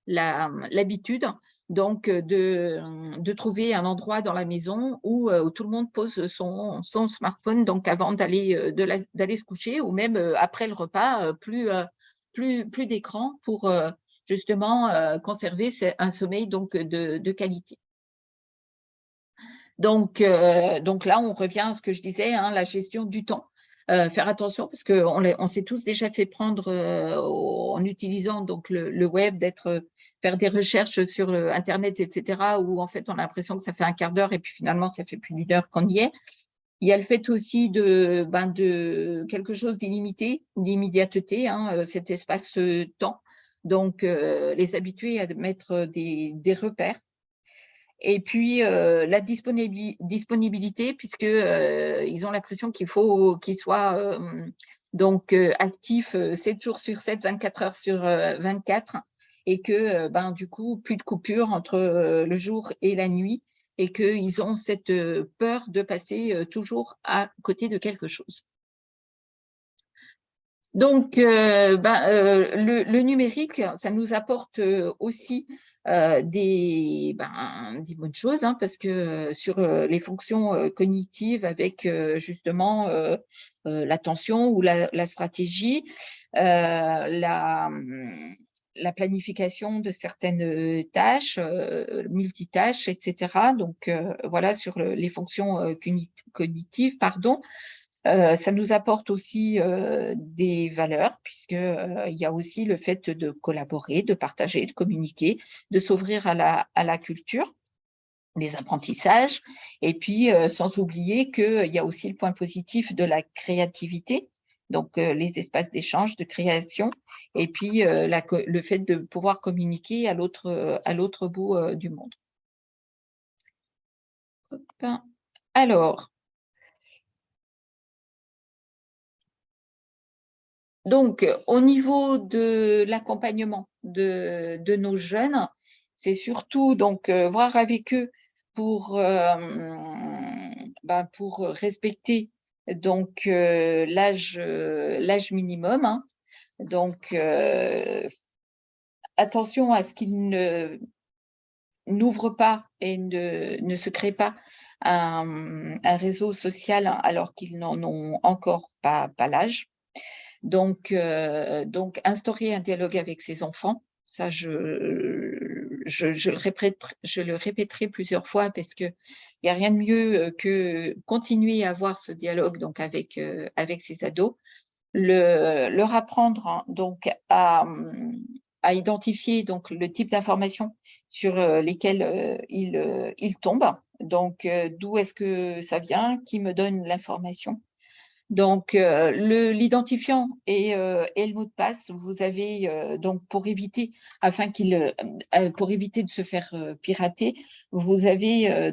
l'habitude donc de trouver un endroit dans la maison où tout le monde pose son smartphone donc avant d'aller se coucher ou même après le repas, plus d'écran pour justement conserver un sommeil donc de qualité. Donc là, on revient à ce que je disais, hein, la gestion du temps. Faire attention parce qu'on s'est tous déjà fait prendre en utilisant donc le web, faire des recherches sur Internet, etc., où en fait on a l'impression que ça fait un quart d'heure et puis finalement ça fait plus d'une heure qu'on y est. Il y a le fait aussi de quelque chose d'illimité, d'immédiateté, hein, cet espace-temps. Donc, les habituer à mettre des repères. Et puis, la disponibilité, puisque ils ont l'impression qu'il faut qu'ils soient donc actifs 7 jours sur 7, 24 heures sur 24, et que du coup, plus de coupure entre le jour et la nuit, et qu'ils ont cette peur de passer toujours à côté de quelque chose. Donc, le numérique, ça nous apporte aussi des bonnes choses, hein, parce que sur les fonctions cognitives avec justement l'attention ou la stratégie, la planification de certaines tâches, multitâches, etc. Donc, voilà, sur les fonctions cognitives, pardon. Ça nous apporte aussi des valeurs, puisque il y a aussi le fait de collaborer, de partager, de communiquer, de s'ouvrir à la culture, les apprentissages, et puis sans oublier qu'il y a aussi le point positif de la créativité, donc les espaces d'échange, de création, et puis le fait de pouvoir communiquer à l'autre bout du monde. Hop. Alors, donc, au niveau de l'accompagnement de nos jeunes, c'est surtout donc voir avec eux pour, pour respecter donc l'âge minimum, hein. Donc, attention à ce qu'ils n'ouvrent pas et ne se créent pas un réseau social alors qu'ils n'en ont encore pas l'âge. Donc instaurer un dialogue avec ses enfants, ça je le répéterai plusieurs fois parce qu'il y a rien de mieux, que continuer à avoir ce dialogue donc avec ses ados. Leur apprendre, hein, donc à identifier donc le type d'informations sur, lesquelles, ils tombent. Donc, d'où est-ce que ça vient? Qui me donne l'information? Donc, l'identifiant et le mot de passe, vous avez donc pour éviter de se faire pirater, vous avez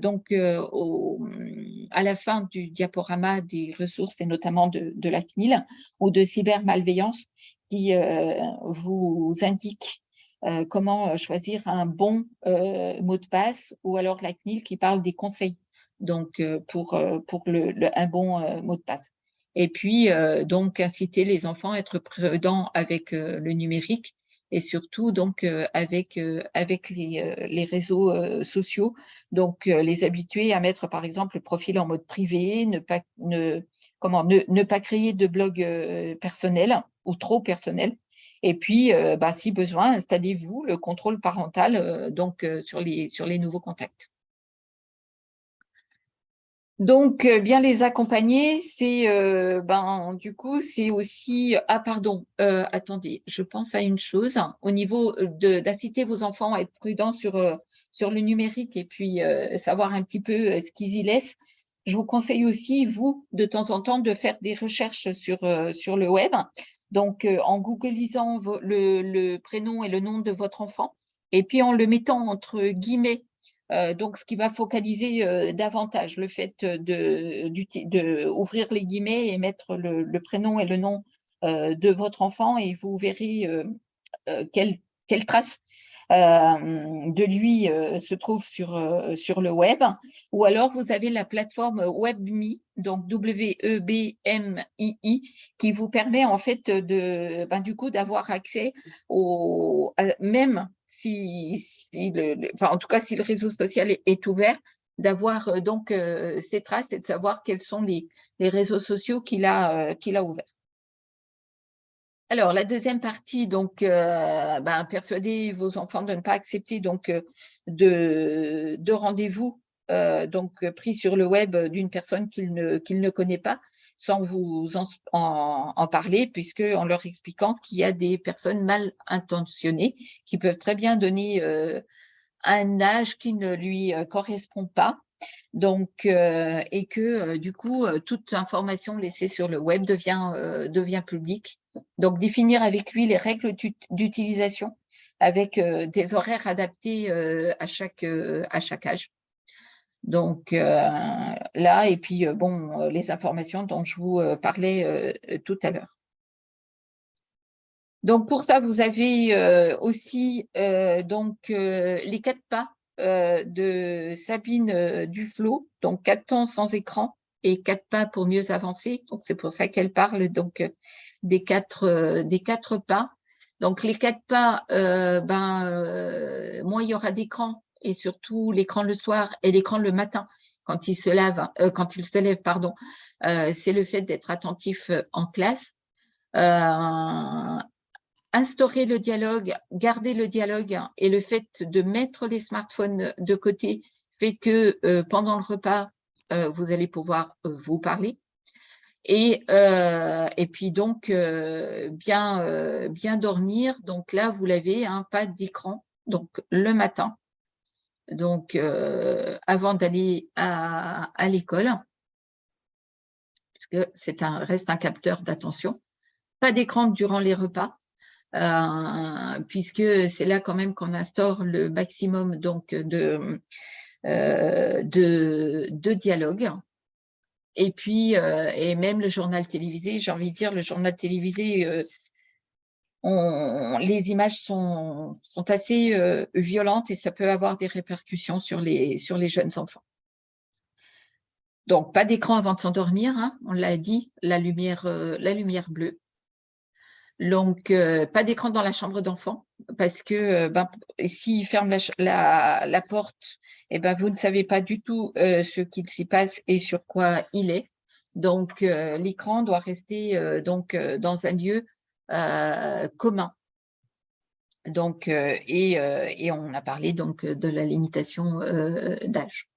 à la fin du diaporama des ressources et notamment de la CNIL ou de cybermalveillance qui vous indique comment choisir un bon mot de passe, ou alors la CNIL qui parle des conseils donc pour un bon mot de passe. Et puis, donc inciter les enfants à être prudents avec le numérique et surtout donc avec les réseaux sociaux. Donc, les habituer à mettre par exemple le profil en mode privé, ne pas créer de blog personnel ou trop personnel. Et puis, si besoin, installez-vous le contrôle parental donc sur les nouveaux contacts. Donc, bien les accompagner, c'est du coup, c'est aussi… Ah, pardon, attendez, je pense à une chose. Au niveau d'inciter vos enfants à être prudents sur le numérique et puis savoir un petit peu ce qu'ils y laissent, je vous conseille aussi, vous, de temps en temps, de faire des recherches sur le web. Donc, en googlisant le prénom et le nom de votre enfant, et puis en le mettant entre guillemets, donc, ce qui va focaliser davantage le fait d'ouvrir les guillemets et mettre le prénom et le nom de votre enfant, et vous verrez quelle trace de lui se trouve sur le web. Ou alors, vous avez la plateforme WebMe, donc WEBMII, qui vous permet en fait du coup d'avoir accès même en tout cas, si le réseau social est ouvert, d'avoir donc ces traces et de savoir quels sont les réseaux sociaux qu'il a ouverts. Alors, la deuxième partie, donc, persuader vos enfants de ne pas accepter donc, de rendez-vous pris sur le web d'une personne qu'il ne connaît pas, sans vous en parler, puisque en leur expliquant qu'il y a des personnes mal intentionnées qui peuvent très bien donner un âge qui ne lui correspond pas. Donc, et que du coup, toute information laissée sur le web devient publique. Donc, définir avec lui les règles d'utilisation avec des horaires adaptés à chaque âge. Donc, là, et puis, les informations dont je vous parlais tout à l'heure. Donc, pour ça, vous avez aussi les 4 pas de Sabine Duflot, donc 4 temps sans écran et 4 pas pour mieux avancer. Donc, c'est pour ça qu'elle parle donc des quatre pas. Donc, les 4 pas, moins il y aura d'écran, et surtout l'écran le soir et l'écran le matin quand il se lève, pardon. C'est le fait d'être attentif en classe. Instaurer le dialogue, garder le dialogue, et le fait de mettre les smartphones de côté fait que pendant le repas, vous allez pouvoir vous parler. Et puis donc, bien dormir. Donc là, vous l'avez, pas d'écran, donc le matin, donc avant d'aller à l'école, parce que reste un capteur d'attention. Pas d'écran durant les repas. Puisque c'est là quand même qu'on instaure le maximum donc de dialogue. Et puis, et même le journal télévisé, j'ai envie de dire, le journal télévisé, les images sont assez violentes, et ça peut avoir des répercussions sur les jeunes enfants. Donc, pas d'écran avant de s'endormir, on l'a dit, la lumière bleue. Donc, pas d'écran dans la chambre d'enfant, parce que s'il ferme la porte, vous ne savez pas du tout ce qu'il s'y passe et sur quoi il est. Donc, l'écran doit rester dans un lieu commun. Donc, et on a parlé donc de la limitation d'âge.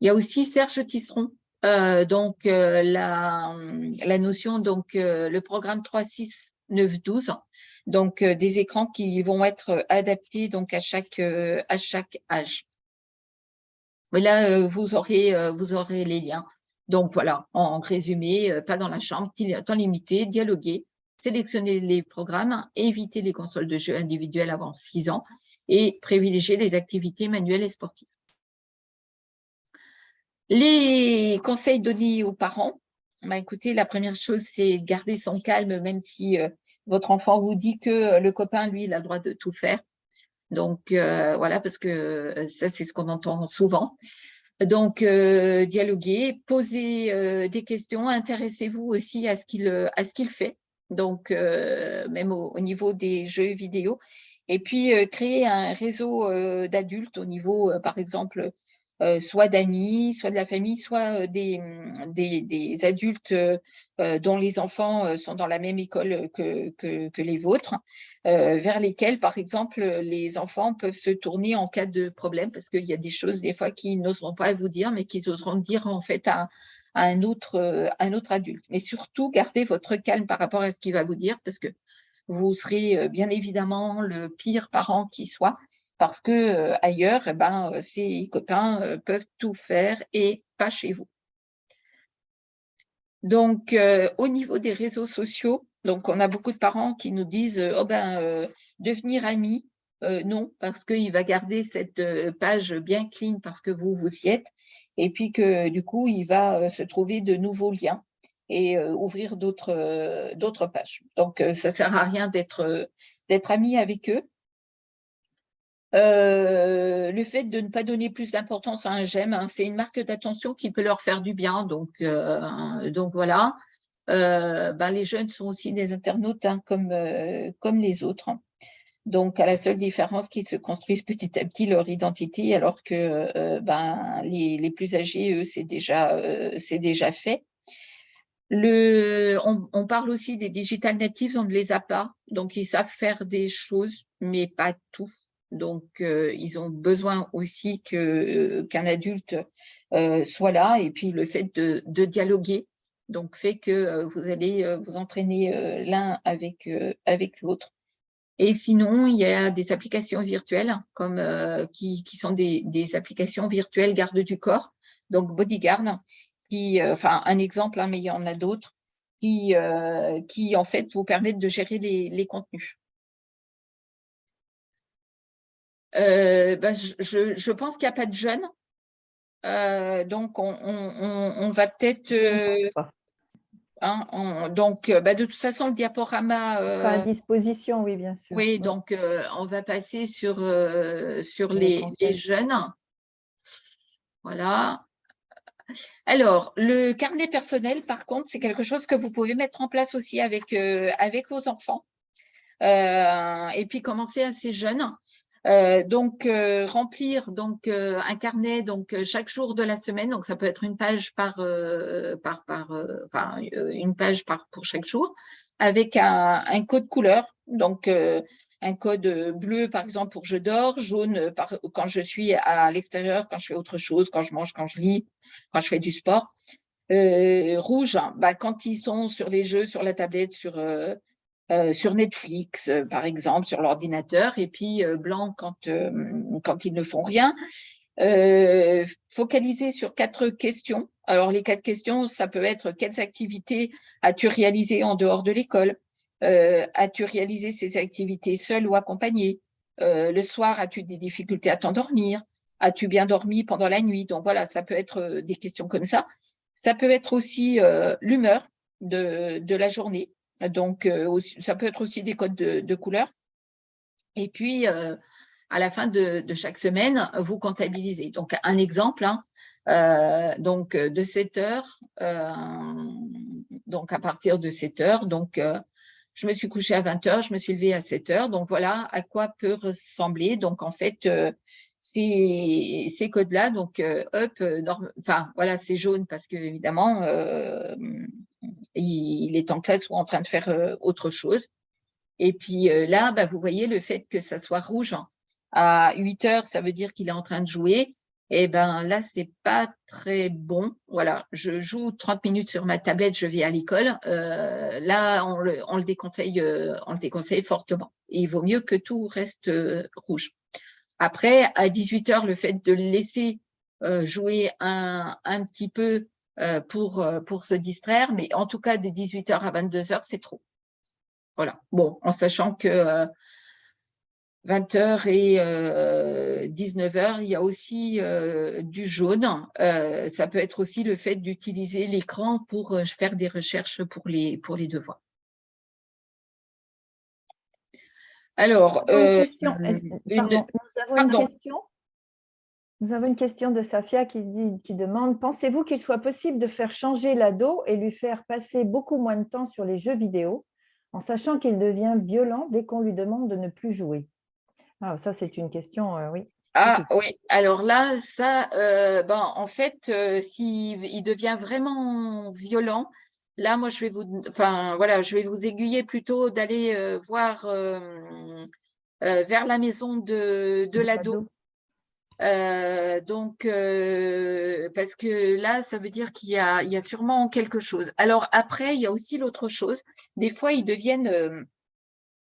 Il y a aussi Serge Tisseron. La notion, donc le programme 3-6-9-12, donc des écrans qui vont être adaptés donc à chaque âge. Mais là, vous aurez les liens. Donc voilà, en résumé, pas dans la chambre, temps limité, dialoguer, sélectionner les programmes, éviter les consoles de jeux individuelles avant 6 ans et privilégier les activités manuelles et sportives. Les conseils donnés aux parents, écoutez, la première chose, c'est garder son calme, même si votre enfant vous dit que le copain, lui, il a le droit de tout faire. Donc, voilà, parce que ça, c'est ce qu'on entend souvent. Donc, dialoguer, poser des questions, intéressez-vous aussi à ce qu'il fait, donc même au niveau des jeux vidéo. Et puis, créer un réseau d'adultes au niveau, par exemple, soit d'amis, soit de la famille, soit des adultes dont les enfants sont dans la même école que les vôtres, vers lesquels, par exemple, les enfants peuvent se tourner en cas de problème, parce qu'il y a des choses des fois qu'ils n'oseront pas vous dire, mais qu'ils oseront dire en fait à un autre adulte. Mais surtout, gardez votre calme par rapport à ce qu'il va vous dire, parce que vous serez bien évidemment le pire parent qui soit, parce que ailleurs, eh ben, ses copains peuvent tout faire et pas chez vous. Donc, au niveau des réseaux sociaux, donc on a beaucoup de parents qui nous disent oh ben, devenir amis, non, parce qu'il va garder cette page bien clean parce que vous, vous y êtes, et puis que du coup, il va se trouver de nouveaux liens et ouvrir d'autres pages. Donc, ça ne sert à rien d'être ami avec eux. Le fait de ne pas donner plus d'importance à un j'aime, hein, c'est une marque d'attention qui peut leur faire du bien. Donc voilà. Ben, les jeunes sont aussi des internautes, hein, comme les autres. Donc, à la seule différence qu'ils se construisent petit à petit leur identité, alors que ben, les plus âgés, eux, c'est déjà fait. On parle aussi des digital natives, on ne les a pas, donc ils savent faire des choses, mais pas tout. Donc, ils ont besoin aussi qu'un adulte soit là, et puis le fait de dialoguer, donc fait que vous allez vous entraîner l'un avec l'autre. Et sinon, il y a des applications virtuelles comme qui sont des applications virtuelles garde du corps, donc Bodyguard, enfin un exemple, hein, mais il y en a d'autres, qui en fait vous permettent de gérer les contenus. Ben, je pense qu'il n'y a pas de jeunes, donc on va peut-être, hein, donc ben, de toute façon le diaporama. Enfin, à disposition, oui, bien sûr. Oui, Oui. donc on va passer sur Les les conseils. jeunes. Voilà. Alors, le carnet personnel, par contre, c'est quelque chose que vous pouvez mettre en place aussi avec vos enfants. Et puis commencer assez jeune. Donc, remplir donc, un carnet donc, chaque jour de la semaine. Donc, ça peut être une page enfin, une page pour chaque jour, avec un code couleur. Donc, un code bleu, par exemple, pour je dors, jaune quand je suis à l'extérieur, quand je fais autre chose, quand je mange, quand je lis, quand je fais du sport. Rouge, bah, quand ils sont sur les jeux, sur la tablette, sur Netflix, par exemple, sur l'ordinateur, et puis blanc quand ils ne font rien. Focaliser sur 4 questions. Alors, les 4 questions, ça peut être: quelles activités as-tu réalisées en dehors de l'école? As-tu réalisé ces activités seule ou accompagnée? Le soir, as-tu des difficultés à t'endormir? As-tu bien dormi pendant la nuit? Donc voilà, ça peut être des questions comme ça. Ça peut être aussi l'humeur de la journée. Donc, ça peut être aussi des codes de couleurs. Et puis, à la fin de chaque semaine, vous comptabilisez. Donc, un exemple, hein, donc de 7 heures, donc à partir de 7 heures, donc je me suis couchée à 20 heures, je me suis levée à 7 heures. Donc, voilà à quoi peut ressembler. Donc, en fait, ces codes-là, donc up, enfin, voilà, c'est jaune parce que évidemment, il est en classe ou en train de faire autre chose. Et puis là, bah, vous voyez le fait que ça soit rouge à 8 heures, ça veut dire qu'il est en train de jouer. Et ben là, c'est pas très bon. Voilà, je joue 30 minutes sur ma tablette, je vais à l'école. Là, on le déconseille fortement. Et il vaut mieux que tout reste rouge. Après, à 18 heures, le fait de le laisser jouer un petit peu pour se distraire, mais en tout cas, de 18 heures à 22 heures, c'est trop. Voilà. Bon, en sachant que 20 heures et 19 heures, il y a aussi du jaune. Ça peut être aussi le fait d'utiliser l'écran pour faire des recherches pour les devoirs. Alors, Une question. Pardon, nous avons une question de Safia qui demande: pensez-vous qu'il soit possible de faire changer l'ado et lui faire passer beaucoup moins de temps sur les jeux vidéo, en sachant qu'il devient violent dès qu'on lui demande de ne plus jouer? Alors, ça, c'est une question, oui. Ah oui, alors là, ça, en fait, s'il devient vraiment violent, là, moi, je vais vous aiguiller plutôt d'aller voir vers la maison de l'ado. Parce que là, ça veut dire il y a sûrement quelque chose. Alors après, il y a aussi l'autre chose. Des fois, ils deviennent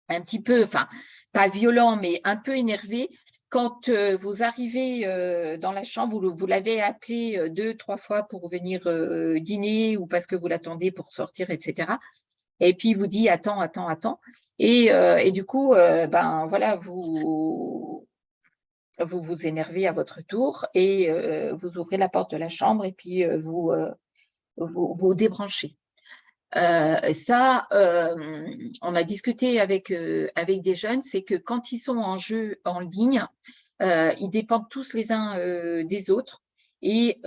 un petit peu, enfin, pas violent, mais un peu énervé. Quand vous arrivez dans la chambre, vous l'avez appelé 2, 3 fois pour venir dîner ou parce que vous l'attendez pour sortir, etc. Et puis, il vous dit attends, attends, attends. Et du coup, voilà, vous vous énervez à votre tour et vous ouvrez la porte de la chambre et puis vous débranchez. On a discuté avec des jeunes, c'est que quand ils sont en jeu en ligne, ils dépendent tous les uns des autres et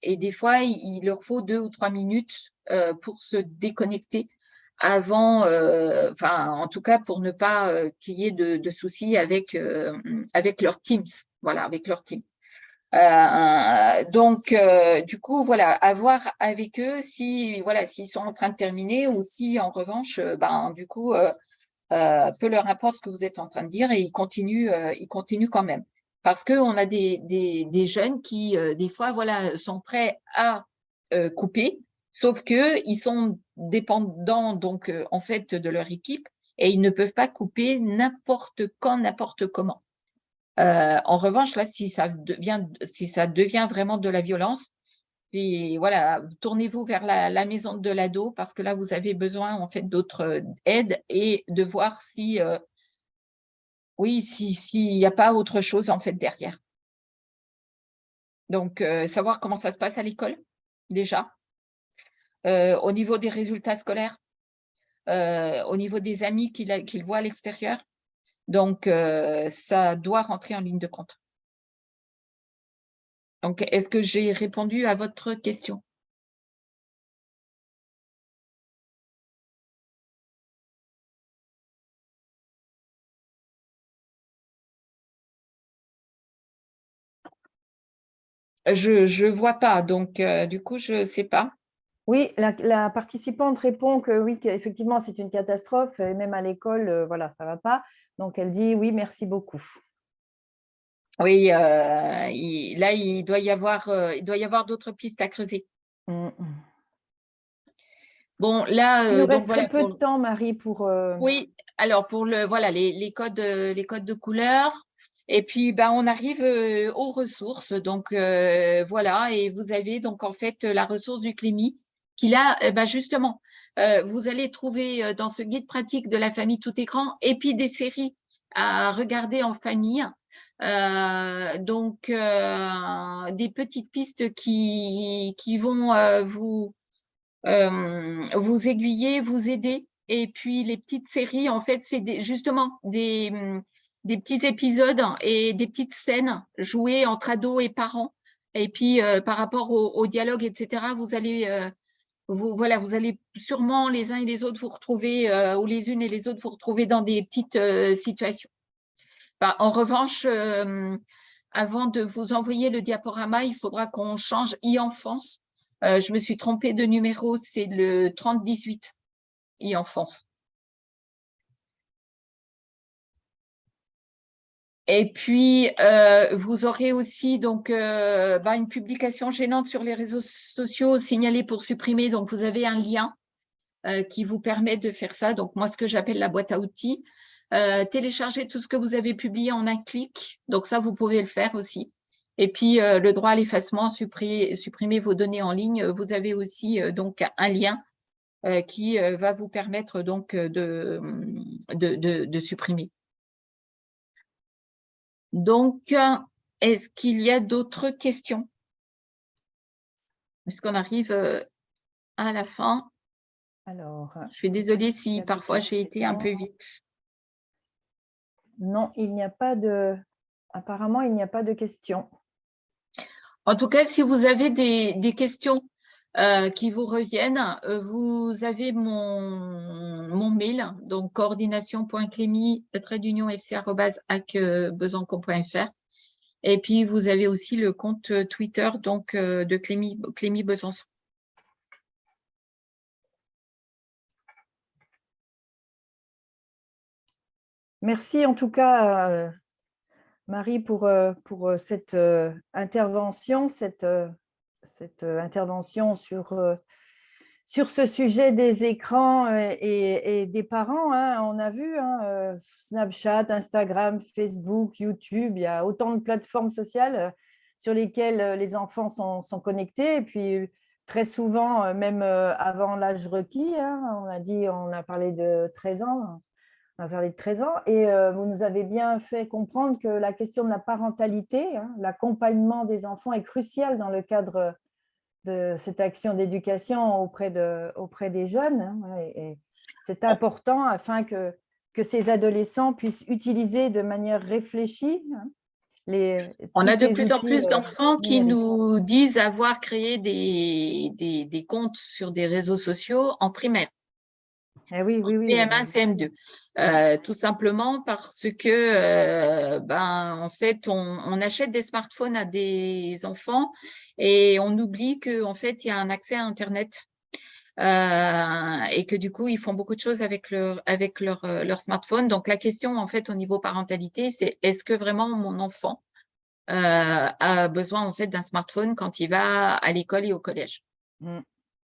des fois, il leur faut 2 ou 3 minutes pour se déconnecter avant, en tout cas pour ne pas qu'il y ait de soucis avec leur Teams, voilà, avec leur team. Du coup, voilà, à voir avec eux si, voilà, s'ils sont en train de terminer ou si, en revanche, du coup, peu leur importe ce que vous êtes en train de dire et ils continuent quand même. Parce qu'on a des jeunes qui, des fois, voilà, sont prêts à couper, sauf qu'ils sont dépendants, donc, en fait, de leur équipe et ils ne peuvent pas couper n'importe quand, n'importe comment. En revanche, là, si ça devient vraiment de la violence, et voilà, tournez-vous vers la maison de l'ado parce que là, vous avez besoin en fait d'autres aides et de voir si, oui, s'il n'y a pas autre chose en fait derrière. Donc, savoir comment ça se passe à l'école, déjà, au niveau des résultats scolaires, au niveau des amis qu'il voit à l'extérieur. Donc, ça doit rentrer en ligne de compte. Donc, est-ce que j'ai répondu à votre question? Je vois pas, donc du coup, je sais pas. Oui, la participante répond que oui, qu'effectivement, c'est une catastrophe, et même à l'école, voilà, ça ne va pas. Donc, elle dit oui, merci beaucoup. Oui, là, il doit y avoir d'autres pistes à creuser. Mm. Bon, là, Il nous donc reste très voilà peu de temps, Marie, pour… oui, alors pour voilà, les codes de couleurs. Et puis, on arrive aux ressources. Donc, voilà, et vous avez donc en fait la ressource du CLEMI qui là, justement, vous allez trouver dans ce guide pratique de la famille tout écran et puis des séries à regarder en famille. Des petites pistes qui vont vous aiguiller, vous aider. Et puis, les petites séries, en fait, c'est justement des petits épisodes et des petites scènes jouées entre ados et parents. Et puis, par rapport au dialogue, etc., vous allez sûrement les uns et les autres vous retrouver, ou les unes et les autres vous retrouver dans des petites situations. En revanche, avant de vous envoyer le diaporama, il faudra qu'on change e-enfance. Je me suis trompée de numéro, c'est le 3018 e-enfance. Et puis, vous aurez aussi donc une publication gênante sur les réseaux sociaux signalée pour supprimer. Donc, vous avez un lien qui vous permet de faire ça. Donc, moi, ce que j'appelle la boîte à outils. Télécharger tout ce que vous avez publié en un clic. Donc, ça, vous pouvez le faire aussi. Et puis, le droit à l'effacement, supprimer vos données en ligne. Vous avez aussi donc un lien qui va vous permettre donc de supprimer. Donc, est-ce qu'il y a d'autres questions? Puisqu'on arrive à la fin. Alors, Je suis désolée si parfois j'ai été un peu vite. non, il n'y a pas de… Apparemment, il n'y a pas de questions. En tout cas, si vous avez des questions qui vous reviennent. Vous avez mon mail, donc coordination.clémy-fc@besançon.fr. Et puis, vous avez aussi le compte Twitter donc, de Clémy Besançon. Merci en tout cas, Marie, pour cette intervention, cette intervention sur ce sujet des écrans et des parents. Hein. On a vu Snapchat, Instagram, Facebook, YouTube, il y a autant de plateformes sociales sur lesquelles les enfants sont connectés. Et puis, très souvent, même avant l'âge requis, hein, on a parlé de 13 ans. On a parlé de 13 ans et vous nous avez bien fait comprendre que la question de la parentalité, hein, l'accompagnement des enfants est crucial dans le cadre de cette action d'éducation auprès des jeunes. Hein, et c'est important afin que ces adolescents puissent utiliser de manière réfléchie On tous a de ces plus en outils plus d'enfants qui numériques. nous disent avoir créé des comptes sur des réseaux sociaux en primaire. Eh oui, oui, oui. CM1, CM2. Tout simplement parce que, en fait, on achète des smartphones à des enfants et on oublie qu'en fait, il y a un accès à Internet et que du coup, ils font beaucoup de choses avec leur smartphone. Donc, la question, en fait, au niveau parentalité, c'est est-ce que vraiment mon enfant a besoin, en fait, d'un smartphone quand il va à l'école et au collège?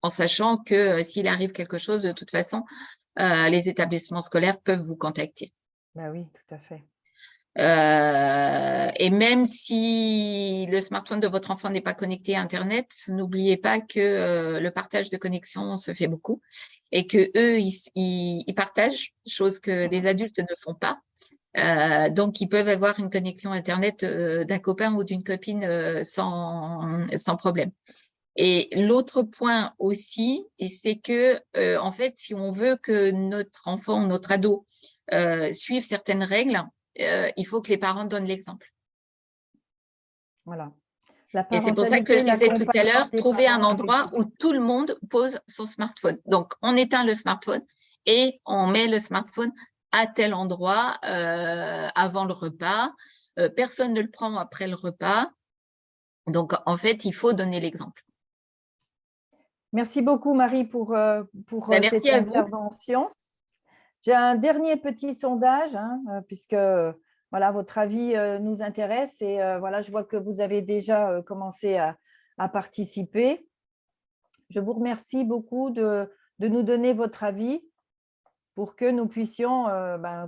En sachant que s'il arrive quelque chose, de toute façon, les établissements scolaires peuvent vous contacter. Ben oui, tout à fait. Et même si le smartphone de votre enfant n'est pas connecté à Internet, n'oubliez pas que le partage de connexion se fait beaucoup et que eux, ils partagent, chose que les adultes ne font pas. Donc, ils peuvent avoir une connexion Internet d'un copain ou d'une copine sans problème. Et l'autre point aussi, c'est que, en fait, si on veut que notre enfant, notre ado, suive certaines règles, il faut que les parents donnent l'exemple. Voilà. La Et c'est pour ça que je parentalité, disais tout à l'accompagnement l'heure, des trouver un parents, endroit où effectivement. tout le monde pose son smartphone. Donc, on éteint le smartphone et on met le smartphone à tel endroit avant le repas. Personne ne le prend après le repas. Donc, en fait, il faut donner l'exemple. Merci beaucoup, Marie, pour Merci cette à vous. intervention. J'ai un dernier petit sondage, puisque voilà, votre avis nous intéresse et voilà, je vois que vous avez déjà commencé à participer. Je vous remercie beaucoup de nous donner votre avis pour que nous puissions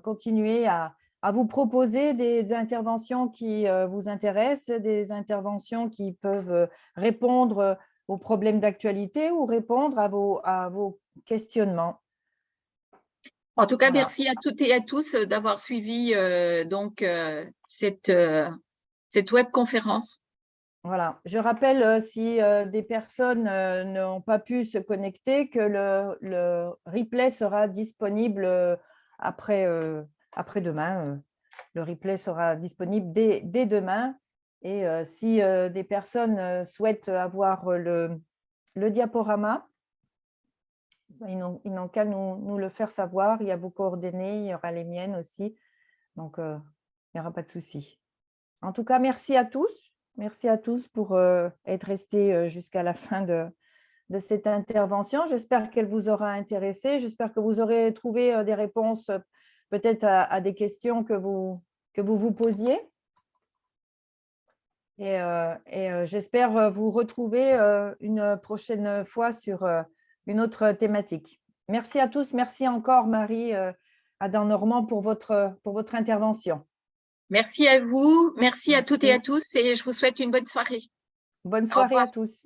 continuer à vous proposer des interventions qui vous intéressent, des interventions qui peuvent répondre aux problèmes d'actualité ou répondre à vos questionnements. En tout cas, Voilà. merci à toutes et à tous d'avoir suivi cette webconférence. Voilà. Je rappelle, si des personnes n'ont pas pu se connecter, que le replay sera disponible après-demain. Le replay sera disponible dès demain. Et si des personnes souhaitent avoir le diaporama, ils n'ont qu'à nous le faire savoir. Il y a vos coordonnées, il y aura les miennes aussi. Donc, il n'y aura pas de souci. En tout cas, merci à tous. Merci à tous pour être restés jusqu'à la fin de cette intervention. J'espère qu'elle vous aura intéressé. J'espère que vous aurez trouvé des réponses peut-être à des questions que vous vous posiez. Et j'espère vous retrouver une prochaine fois sur une autre thématique. Merci à tous. Merci encore, Marie Adam Normand, pour votre intervention. Merci à vous, merci à toutes et à Merci. tous et je vous souhaite une bonne soirée. Bonne Au soirée revoir. à tous.